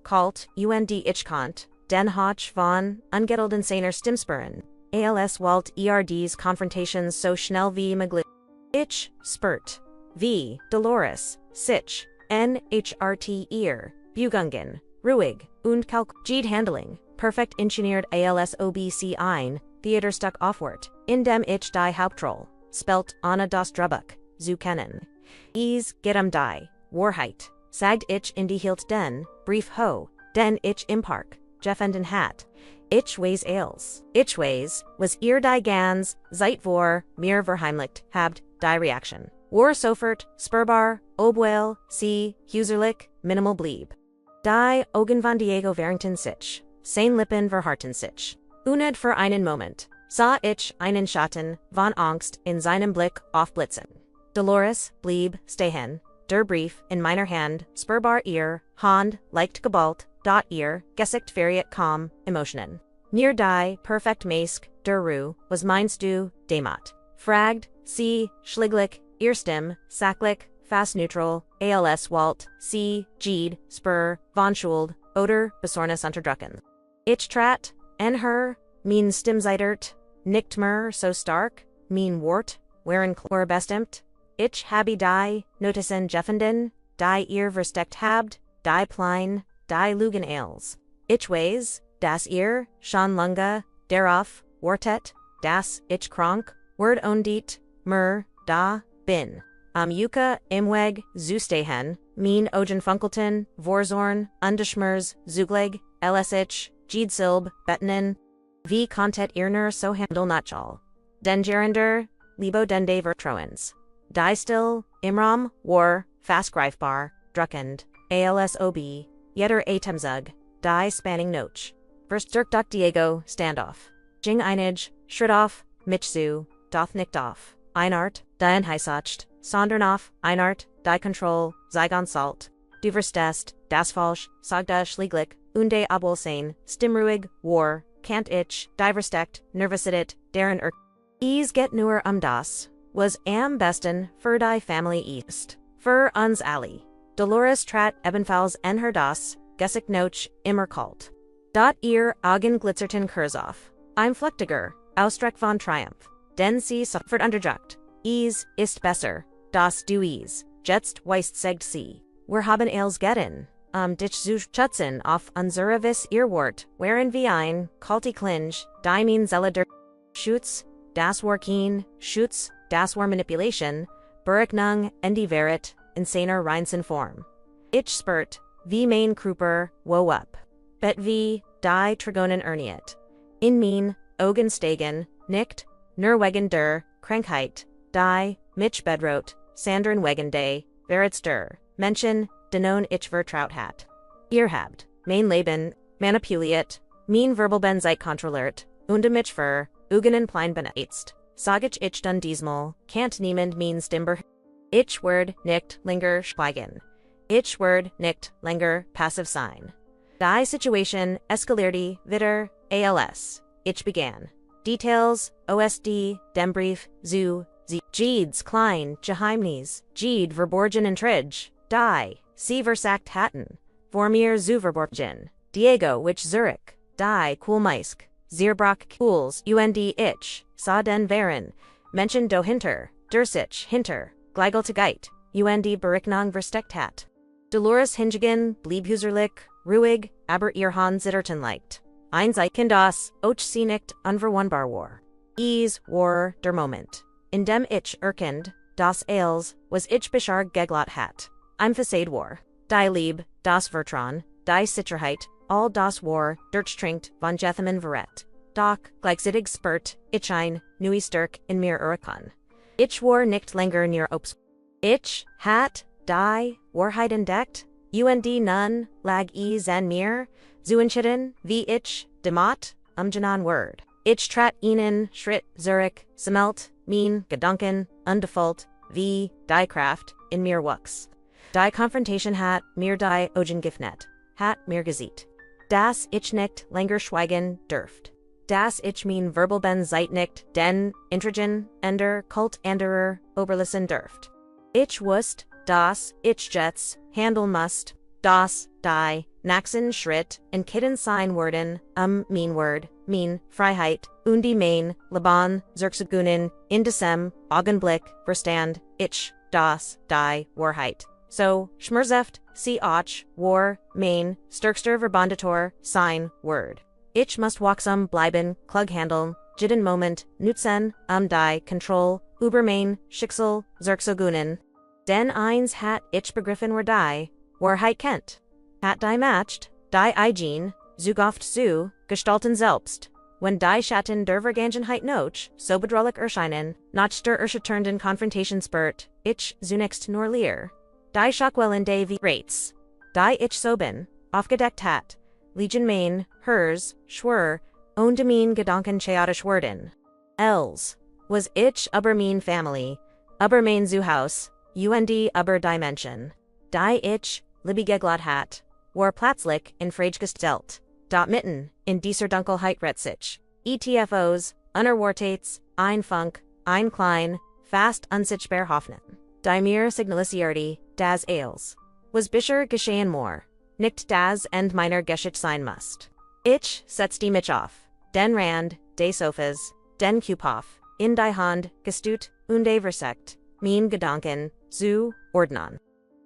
A: kalt, ich kont, den Hoch von, ungetelden seiner Stimmspuren, als Walt dies Confrontations so schnell wie möglich. Ich, spurt. Wie, Dolores, sich, nhrt Bugungen, ruhig, und kalk, Jede Handling, perfekt ingeniert als obc ein, Theaterstück aufwort, in dem ich die Hauptrolle, spelt Anna das Drehbuch, zu kennen. Gedem die, Wahrheit, sagt ich in die Hilt den, Brief ho, den ich im Park, Jeffenden hat. Ich weiß als. Ich weiß, was ihr die ganz, seit vor, mir verheimlicht, habt, die Reaction. War sofort, spürbar, obwell, sie, huserlich, minimal blieb. Die Augen von Diego Warrington sich, sein Lippen verharrten sich. Uned für einen Moment, sah ich einen Schatten von Angst in seinem Blick aufblitzen. Dolores blieb stehen, der Brief in meiner Hand, spürbar ihr, Hand, leicht geballt, dot ihr, Gesicht verriet kaum, Emotionen. Near die, perfekt Mask, der Ruhe, was meinst du, Demat? Fragd, sie, schliglich, ihr Stimme, sachlich, fast neutral, als Walt, sie, Jede, spur, von Schuld, oder, besorgnis unterdrücken. Ich trat, en her, mein Stimmseitert, nicht mehr so stark, mein Wort, waren klar bestimmt. Ich habe die, Notizen Jeffenden, die ihr versteckt habt, die Plein, die Lügen als. Ich weiß, dass ihr, schon lange, darauf, wartet, dass ich krank, word ondit, mer, da, bin. Am Yuka, imweg, zu stehen, mein Ogen funkelten, vorzorn, undeschmers, zugleg, lsh, Jedsilb, bettenen, wie kontet ihr nur so handel nutshall. Den gerender, libo dende vertroens. Die still, imram, war, fast greifbar, druckend, alsob, jeder atemzug, die spanning noch. First Dirk Diego, standoff. Jing einig, schritt Mitsu, doth nicht auf. Einart, die Einheitsacht, sondern Einart, die Control, Zygon Salt. Du verstehst, das Falsch, sagda schlieglich, unde abwolsein, stimmruhig, war, can't ich, die versteckt, nervositet, deren get nur das, was am besten, für die Family East. Für uns alle. Dolores trat ebenfalls en her das, Gesicht noch, immer kalt. Dot ihr Augen glitzerten Kursauf. Ein Flüchtiger, Ausdruck von Triumph. Den sie sofort unterdrückt. Es ist besser, dass du es jetzt weißt, sagt sie. Wir haben alles getan, dich zu schützen auf unsere Vis ihr Wort, während wir ein kalte Klinge, die mein Zelle der Schutz, das war kein Schutz, das war Manipulation, Berechnung, en die Wahrheit, in seiner reinsten Form. Ich spürt, wie mein Kruper, wo up. Bet wie, die Trigonen erniet. In mein, Augen steigen, nicht, nur wegen der Krankheit, die, mich bedroht, Sandern wegen de, Wahrheits der Menschen, denon ich vertraut hat. Ihr habt, mein Leben, manipuliert, mein Verbal seid kontrolliert, und mich für, Ugenen plein benutzt. Sag ich dann diesmal, can't niemand mein Stimber. Ich word nicht länger schweigen. Ich word nicht länger passiv sein. Die Situation eskalierte wieder, als. Ich began. Details, OSD, dem Brief, zu, Jedes klein Geheimnis, Jede verborgen in Trige, die, sie versagt hatten, vor mir zu verborgen, Diego which Zurich, die Kulmeisk, Zierbrock Kuls, und ich, sa den Waren, Menschen do hinter, Dursich hinter, Gleigeltegeit, und Berechnung versteckt hat. Dolores Hingigen, bliebhuserlich, ruhig, aber ihr Hand zitterten leicht. Einsichtchen das, och sie nicht unverwundbar war. War der Moment. In dem ich erkend, das als, was ich bisher geglaubt hat. Im Facade war. Die Liebe, das Vertrauen, die Sicherheit, all das war, durchdringt von Jethamen verret. Doch, gleichzeitig spürt, ich ein, neue Stärke in mir erkann. Ich war nicht länger near Ops. Ich, hat, die, Wahrheit entdeckt, und nun, lag es an mir, zu entscheiden, wie ich, demot, Genan word. Ich trat ihnen, Schritt, Zurich, Smelt, mein, Gedanken, undefault, wie, die Kraft, in mir wuchs. Die Konfrontation hat mir die Augen geöffnet, hat mir gesieht. Das ich nicht länger schweigen dürft. Das ich mein Verbal Zeit nicht, den, Intrigen, Ender, Kult anderer, oberlassen dürft. Ich wusste, dass ich jetzt, handeln musst, dass, die, nächsten Schritt, in Kitten sein worden, mein Word, mein, Freiheit, und die mein, Leben, zurückzugunen, in diesem, Augenblick, verstand, ich, das, die, Wahrheit. So, schmerzhaft, sie auch, war, mein, stärkster Verbandator, sein, Word. Ich muss wachsam bleiben, klug handeln, jeden Moment, nutzen, die, Kontroll, über mein, Schicksal, zurückzugunen. Den eins hat ich begriffen war die, Wahrheit kennt. Hat die matcht, die Eigen, zugoft zu, gestalten selbst. Wenn die Schatten der Vergangenheit noch, so bedrohlich erscheinen, nach der erschütternden Konfrontation spürt, ich zunächst nur leer. Die Schockwellen de wie Rates. Die ich so bin, aufgedeckt hat, Legion mein, hers, schwör, und mein Gedanken chaotisch worden. Els, was ich über mein Family, über mein Zuhaus, und über die Menschen. Die ich, Libby geglaubt hat, war plötzlich in Frage gestellt. Dort mitten, in dieser Dunkelheit sich, ETFOs, Unerwartetes, ein Funk, ein klein, fast unsichtbar Hoffnung. Die mir signalisierte, das als. Was bisher geschehen more, nicht das End meiner Geschichte sein musst. Ich setzte mich auf, den Rand, des Sofas, den Kuphof, in die Hand, gestut, und versekt, mein Gedanken, zu, ordnen.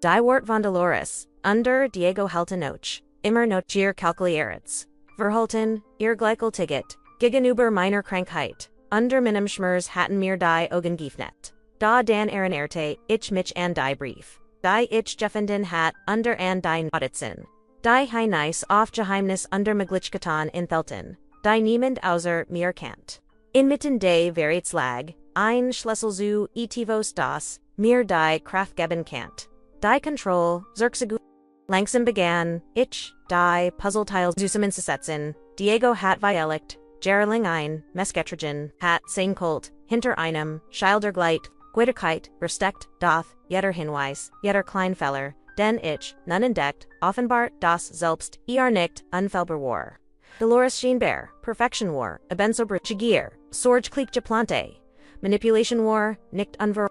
A: Die Wort von Dolores, under Diego halten noch, immer noch ihr kalkulierets. Verhalten, ihr Gleichgültigkeit, gegenüber meiner Krankheit, under meinem Schmerz hatten mir die Augen geöffnet. Da dan erinnerte ich mich an die Brief, die ich gefunden hat under an die Notizen. Die Geheimnis auf Geheimnis under Möglichkeiten enthalten, die niemand außer mir kennt. Inmitten de Wahrheits lag, ein Schlüssel zu etivos das, mir die Kraft geben kennt. Die Kontroll, zurückzugunen. Langsam begann, ich, die Puzzleteils zusammenzusetzen, Diego hat Violicht, Gerling ein, Mesketrigen, hat sein Kult, hinter einem, Schildergleit, Guiderkeit, Versteckt, doth, jeder Hinweis, jeder Kleinfeller, den ich, nun entdeckt, offenbart das selbst, nicht, unfehlbar war. Dolores Scheinbar, Perfection war, ebenso Gier, Sorge klick geplante, Manipulation war, nicht unver.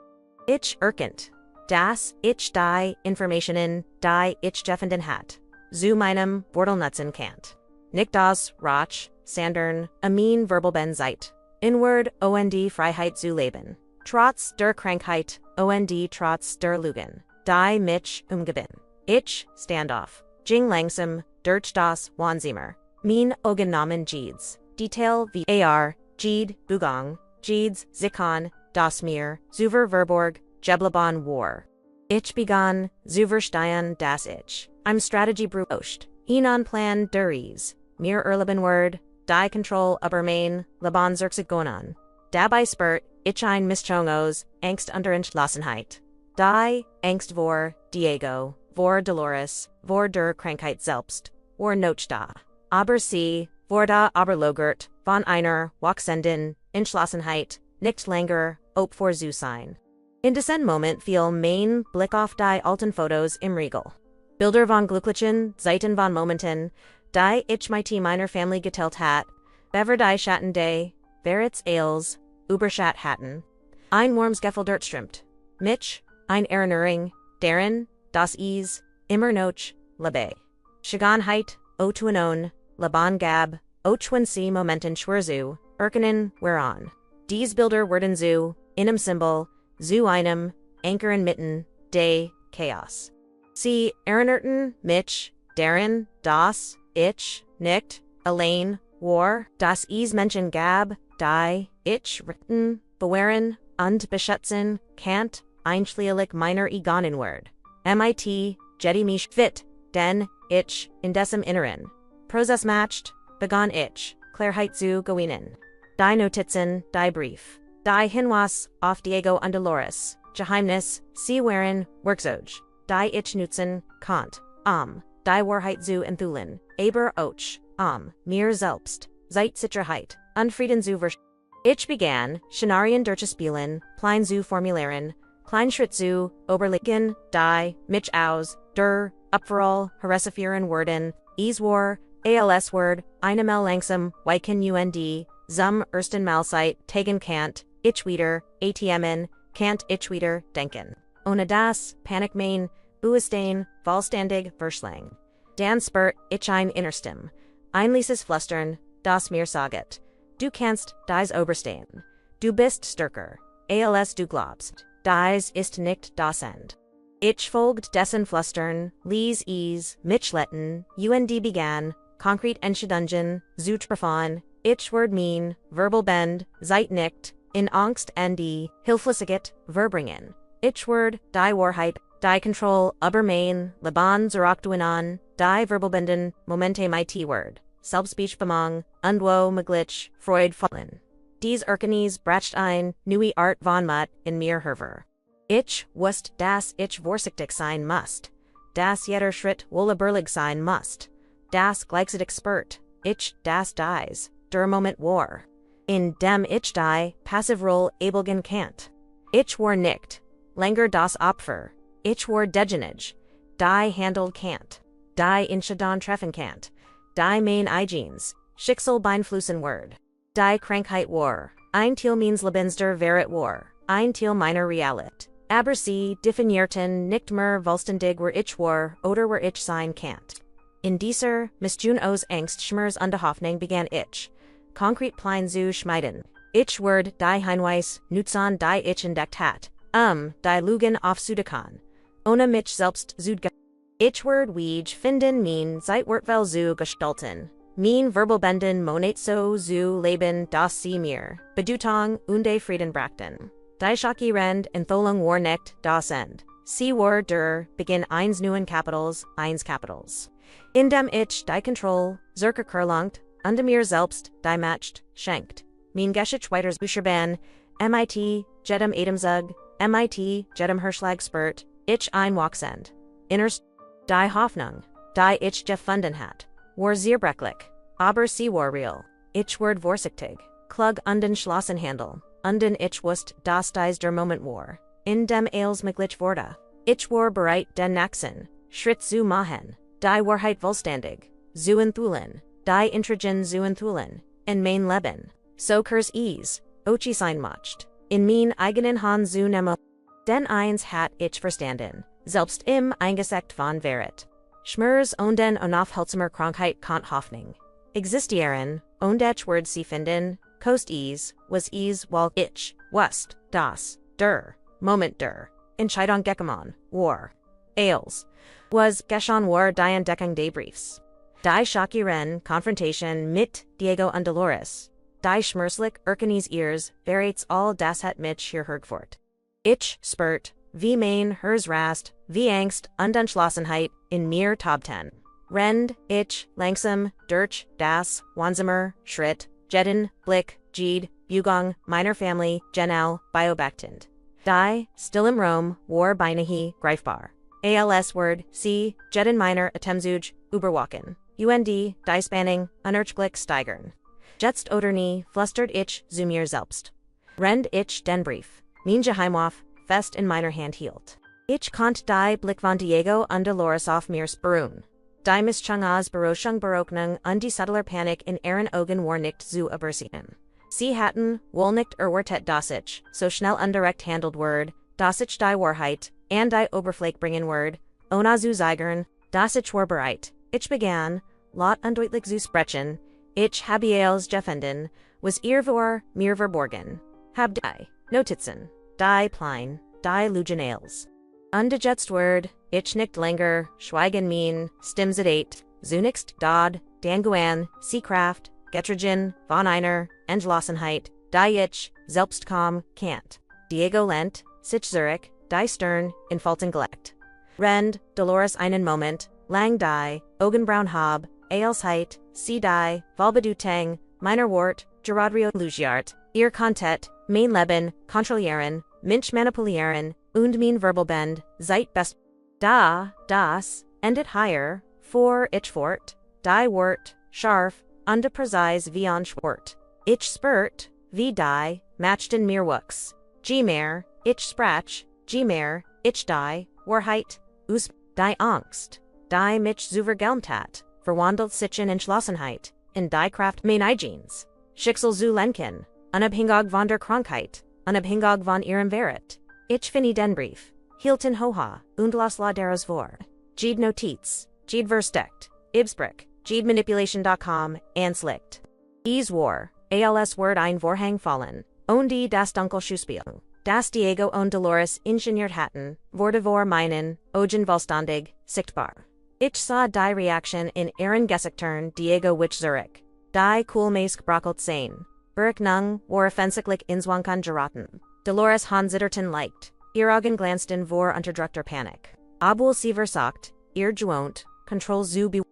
A: Ich erkennt. Das ich die Informationen, die ich gefunden hat, zu meinem Wortelnutzen kennt. nicht das Rach, Sandern, Amin verbal ben Zeit. Inward, OND Freiheit zu leben. Trotz der Krankheit, OND trotz der Lügen. Die mich umgeben. Ich, Standoff. Jing langsam, durch das Wanzimmer. Min Ogennamen Jedes. Detail wie AR, Jede, Bugong, Jedes, Zikon, das mir, Zuver Verborg, Jeblabon War. Ich begann, Zuverstehen das Ich. I'm strategy brucht. Enon plan duries. Mir erleben word, die Control Übermain, Laban Zerxigonan. Dabei spurt, ich ein Mischungos, Angst unter Entschlossenheit. Die, Angst vor, Diego, vor Dolores, vor der Krankheit selbst, vor Noch da. Aber sie, vor da aber logert, von einer, Wachsenden, Entschlossenheit, nicht länger, ob vor zu sein. In diesem Moment fiel mein Blick auf die alten Fotos im Riegel. Bilder von glücklichen, Zeiten von Momenten, die ich mit meiner Familie geteilt hat, bever die Schatten des, Verits Ales, Überschat hatten. Ein warmes Gefühl durchströmt. Mich, ein Erinnerung, darin, das is, immer noch, lebe. Vergangenheit, o tuanon, Laban gab, o twinsi Momenten schwerzu, erkennen, whereon. Dies Bilder werden zu, einem Symbol, zu einem, Anchor mitten, de, Chaos. Sie erinnerten mich, darin, das, ich, nicht, allein, war, das is Menschen gab, die, ich, ritten, bewähren, und beschützen, Kant, einschließlich meiner egonen Word. MIT, Jedi mich fit, denn, ich, in dessen Inneren. Prozess matched, begann ich, Klarheit zu gewinnen. Die Notizen, die Brief. Die Hinweis auf Diego und Dolores, Geheimnis, sie waren, Werkzeug. Die ich nutzen, Kant, die Wahrheit zu enthüllen, aber auch, mir selbst, seit Sicherheit, Unfrieden zu Ich begann, Szenarien durchzuspielen, Plan zu formulieren, Kleinschritt zu überlegen, die, mich aus, der, Upferal, Heresifieren Worden, war, als Word, einmal langsam, Weiken UND, zum ersten Mal seit, Tegen Kant, ich wieder, ATMen, Kant ich wieder, denken. Ohne das, Panikmain, Buestein, Vollständig, Verschlang. Dan spurt, ich ein Innerstem. Ein leises Flüstern, das mir sagt. Du kannst, dies oberstehen. Du bist stärker. Als du glaubst. Dies ist nicht das End. Ich folgt dessen Flüstern, lies is, Mitschletten, UND begann, konkret Entscheidungen, zu treffen, ich word mean, verbal bend, Zeit nicht, in Angst und die, Hilflosigkeit, verbringen. Ich word, die Wahrheit, die Control, Übermain, Laban zurückduinen, die Verbal Momente mit Word, Selbstbestimmung, Undwo Maglitch, Freud fallen. Dies Erkenis bracht ein, neue Art von Mut in mir hervor. Ich wusste, dass ich vorsichtig sein musst. Dass jeder Schritt wohlüberlegt sein musst. Das gleichzeitig spürt, ich, das dies, der Moment war. In dem ich die, passive Rolle abelgen kannt. Ich war nicht, länger das Opfer. Ich war derjenige, die handelt kannt. Die Entscheidung treffen kannt. Die mein Eigens, Schicksal beeinflussen Word. Die Krankheit war, ein Teil meines Lebens der Wahrheit war, ein Teil meiner Realität. Aber sie definierten nicht mehr vollständig wer ich war oder wer ich sein kannt. In dieser Misjun aus Angst Schmers und Hoffnung begann ich, konkret Plan zu schmieden. Ich werde die Hinweis nutzen die ich entdeckt hat, die Lügen aufzudecken. Ohne mich selbst zu Ich werde Weg finden mein Zeitwortwell zu gestalten. Mein Verbal Monat so zu leben, dass sie mir, Bedeutung und Frieden brachten. Die Schaki rend Entholung war nicht das End. Sie war der Beginn eines neuen Kapitals, in dem ich die Control, Zirka Kurlangt, und mir selbst, die matcht, schenkt. Mein Geschichte weiters Bücherban, MIT, jedem Adamzug, MIT, jedem Hirschlag spurt, ich ein Wachsend. Innerst, die Hoffnung, die ich gefunden hat, war zerbrechlich, aber sie war real. Ich ward vorsichtig, klug und Entschlossenhandel, und ich wusste, dass dies der Moment war, in dem als möglich wurde. Ich war bereit den nächsten Schritt zu machen, die Wahrheit vollständig, zu enthüllen, die Intrigen zu enthüllen, in mein Leben, so kurs is, ochi sein mocht, in mein eigenen Hand zu nehmen. Den eins hat ich verstanden, selbst im Eingesekt von Wahrheit. Schmers und den unaufhaltsamer Krankheit kant Hoffnung. existieren, und Word sie finden, Coast was wal ich, wust, das, der, Moment der, Entscheidung gekommen, war. Ales, was geschon war die Entdeckung des Briefs. Die Shakiren Confrontation mit Diego und Dolores. Die Schmerslich Erkenes ears, verrates all das hat mich hier hergfort. Ich spurt, wie mein hers rast, wie Angst und Entschlossenheit in mir Tobten. Rend, ich, langsam, durch, das, Wansimer, Schritt, Jeden, Blick, Jede, Bugong, meiner Family, Kanal, Beobachtend. Die, still im Rom, war beinahe, greifbar. Als Word, sie, Jeden meiner Atemzug, überwachen. Die Spanning, unertblick steigern. Jetzt oder nie, flustert ich zu mir selbst. Rend ich den Brief, mein Geheimnis, fest in meiner Hand hielt. Ich konnt die Blick von Diego und Dolores auf mir spüren. Die Mischung Beroschung Berognung und die Settler Panik in ihren Augen war nicht zu übersehen. Sie hatten, wohl nicht erwartet, dass ich, so schnell undirekt handelt Word, dass ich die Wahrheit, and die Oberfläche bringen Word, ohne zu zeigern, dass ich war bereit. Ich begann, laut undeutlich zu sprechen, ich habe als gefunden, was ihr vor mir verborgen. Hab die Notizen, die Plein, die Lugenales. Und jetzt Word, ich nicht länger, schweigen mein, stimmt zunächst Dodd, Danguan, Seekraft, Getrigen, von einer, Entschlossenheit, die ich, selbst kaum, can't. Diego Lent, sich Zurich, die Stern, in Faltengelegt. Rend, Dolores einen Moment, lang die, Augenbraun hab, Aelsheit, sie die, Valbeduteng, meiner Wort, Geradrio Lugiart, ihr Kontet, mein Leben, kontrollieren, Mensch manipulieren, und mein Verbelbend, seit best. Da, das, endet higher, for ich fort, die Wort, scharf, und präzise wie on Schwort. Ich spurt, wie die, matched in mir wuchs. Gmer, ich sprach, Gmer, ich die, Wahrheit, die Angst, die mich zu vergelmt hat, verwandelt sich in Entschlossenheit, in die Kraft mein Eigens. Schicksal zu lenken, unabhängig von der Krankheit, unabhängig von ihrem Wert. Ich finde den Brief, hielten hoha, und las la deras vor. Jede Notiz, Jede Versteckt, Ibsbrick, JedeManipulation.com, anslicht. War, als Word ein Vorhang fallen, und die das Dunkel Schuspiel. Das Diego und Dolores ingeniert hatten, wurde vor meinen, Augen vollständig, sichtbar. Ich sah die Reaktion in ihren Gesichtern Diego wich Zurich. Die Coolmeisk brockelt sein. Berechnung war offensichtlich inswankan geraten. Dolores Hansitterten leicht. Ihr Augen glanzten vor unterdrückter Panik. Obwohl sie versagt, ihr gewohnt, Kontroll zu be.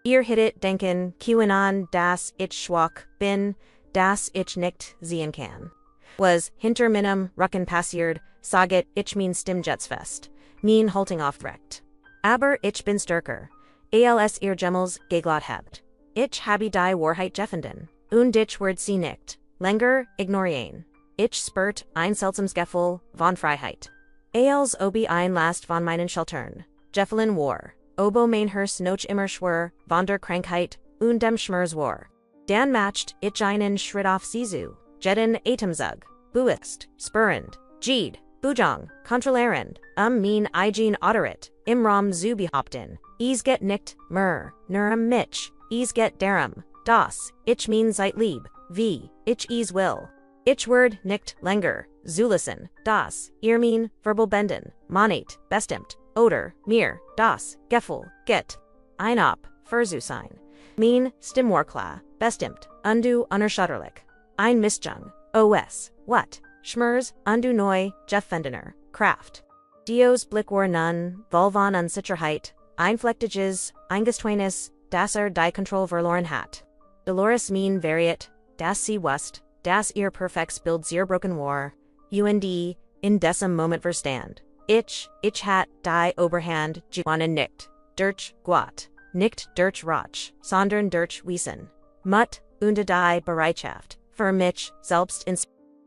A: Ihr hittet denken, QAnon, das ich schwach bin, das ich nicht sehen kann. Was, hinter meinem Rücken passiert, saget ich mein Stimmjetsfest, mein halting aufrecht. Aber ich bin stärker, als ihr Gemmels geglaubt habt. Ich habe die Wahrheit gefunden, und ich werd sie nicht länger ignorieren. Ich spürt ein seltsames Gefühl von Freiheit. Als obi ein Last von meinen Sheltern, Gefühlen war, obo mein Herz noch immer schwer, von der Krankheit, und dem Schmerz war. Dan matcht ich einen Schritt auf sie zu, jeden Atemzug, buist, spürend, Jede, Bujang, kontrollierend, mein eigen Oderit, im Raum zu behaupten, get nicht, nur mich, get darum, das, ich mein seit lieb, wie, ich will. Ich werd nicht länger, zulisten, das, ihr mein, verbelbenden, manet, bestimmt, oder, mir, das, Gefühl, get, ein ab, für sein. Mein, Stimmwarkla, bestimmt, undu unerschütterlich. Ein Mischung, os, what, Schmerz, undu neu, Jeffendener, Kraft. Dios Blick war nun, Volvan Unsicherheit, Einflechtiges, Eingestweines, das die Kontrolle verloren hat. Dolores mein variet, das sie wust, das ihr perfects Bild sehr broken war, und, in diesem Moment verstand. Ich hat die Oberhand gewonnen nicht, durch Gott, nicht durch Rach, sondern durch Wissen. Mut, und die Bereitschaft, für mich, selbst in.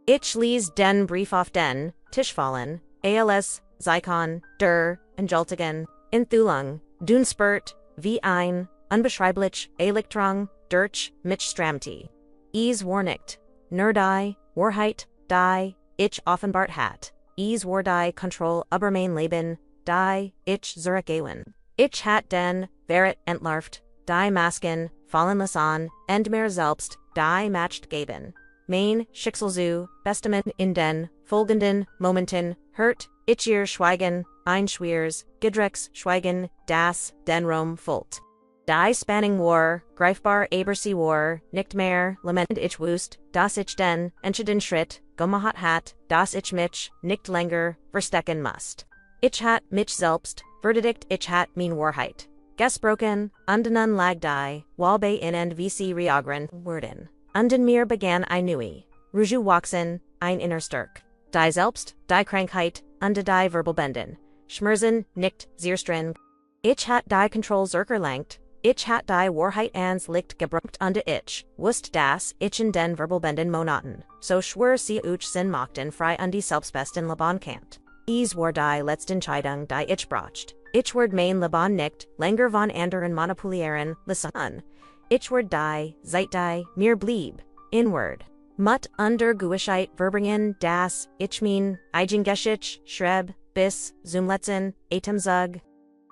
A: Ich ließ den Brief auf den Tisch fallen, als, Zeikon, der, Entschuldigen, Enthüllung, Dunspurt, wie ein, unbeschreiblich, Elektrong, durch, mich stramte. War nicht, nur die, Wahrheit, die, ich offenbart hat, war die Kontroll über mein Leben, die, ich Zurück gewen. Ich hat den, Verret entlarvt, die Masken, fallen lassen, end mehr selbst, die matcht geben. Mein, Schicksals, Bestament in den, folgenden, Momenten, hört, ich ihr schweigen, ein Schwiers, Gedrecks, schweigen, das, den Rom fult. Die Spanning War, greifbar Abersee War, nicht mehr, lament ich wust, das ich den, entschieden Schritt, gemacht hat, das ich mich, nicht länger, verstecken must. Ich hat mich selbst, Verdict ich hat mein Wahrheit. Gesprochen, undenon lag die, walbe in and vc reagren, worden. Unden mir begann I neue. Ruju wachsen, ein Innerstirk. Die selbst, die Krankheit, unde die Verbelbenden. Schmerzen, nicht, zierstren. Ich hat die Kontroll zerkerlangt. Ich hat die Wahrheit ans Licht gebracht unde ich, wust das, ich in den Verbelbenden Monaten, so schwör sie uch sin machten frei und die selbstbesten Laban kant. War die Letztentscheidung die ich bracht. Ich word mein Laban nicht, länger von anderen manipulieren, lassen. Ich word die, seit die, mir blieb, inward. Mut under Guischheit verbringen das, ich mein, Geschichte, Schreb, bis, Zumletzen, Atemzug.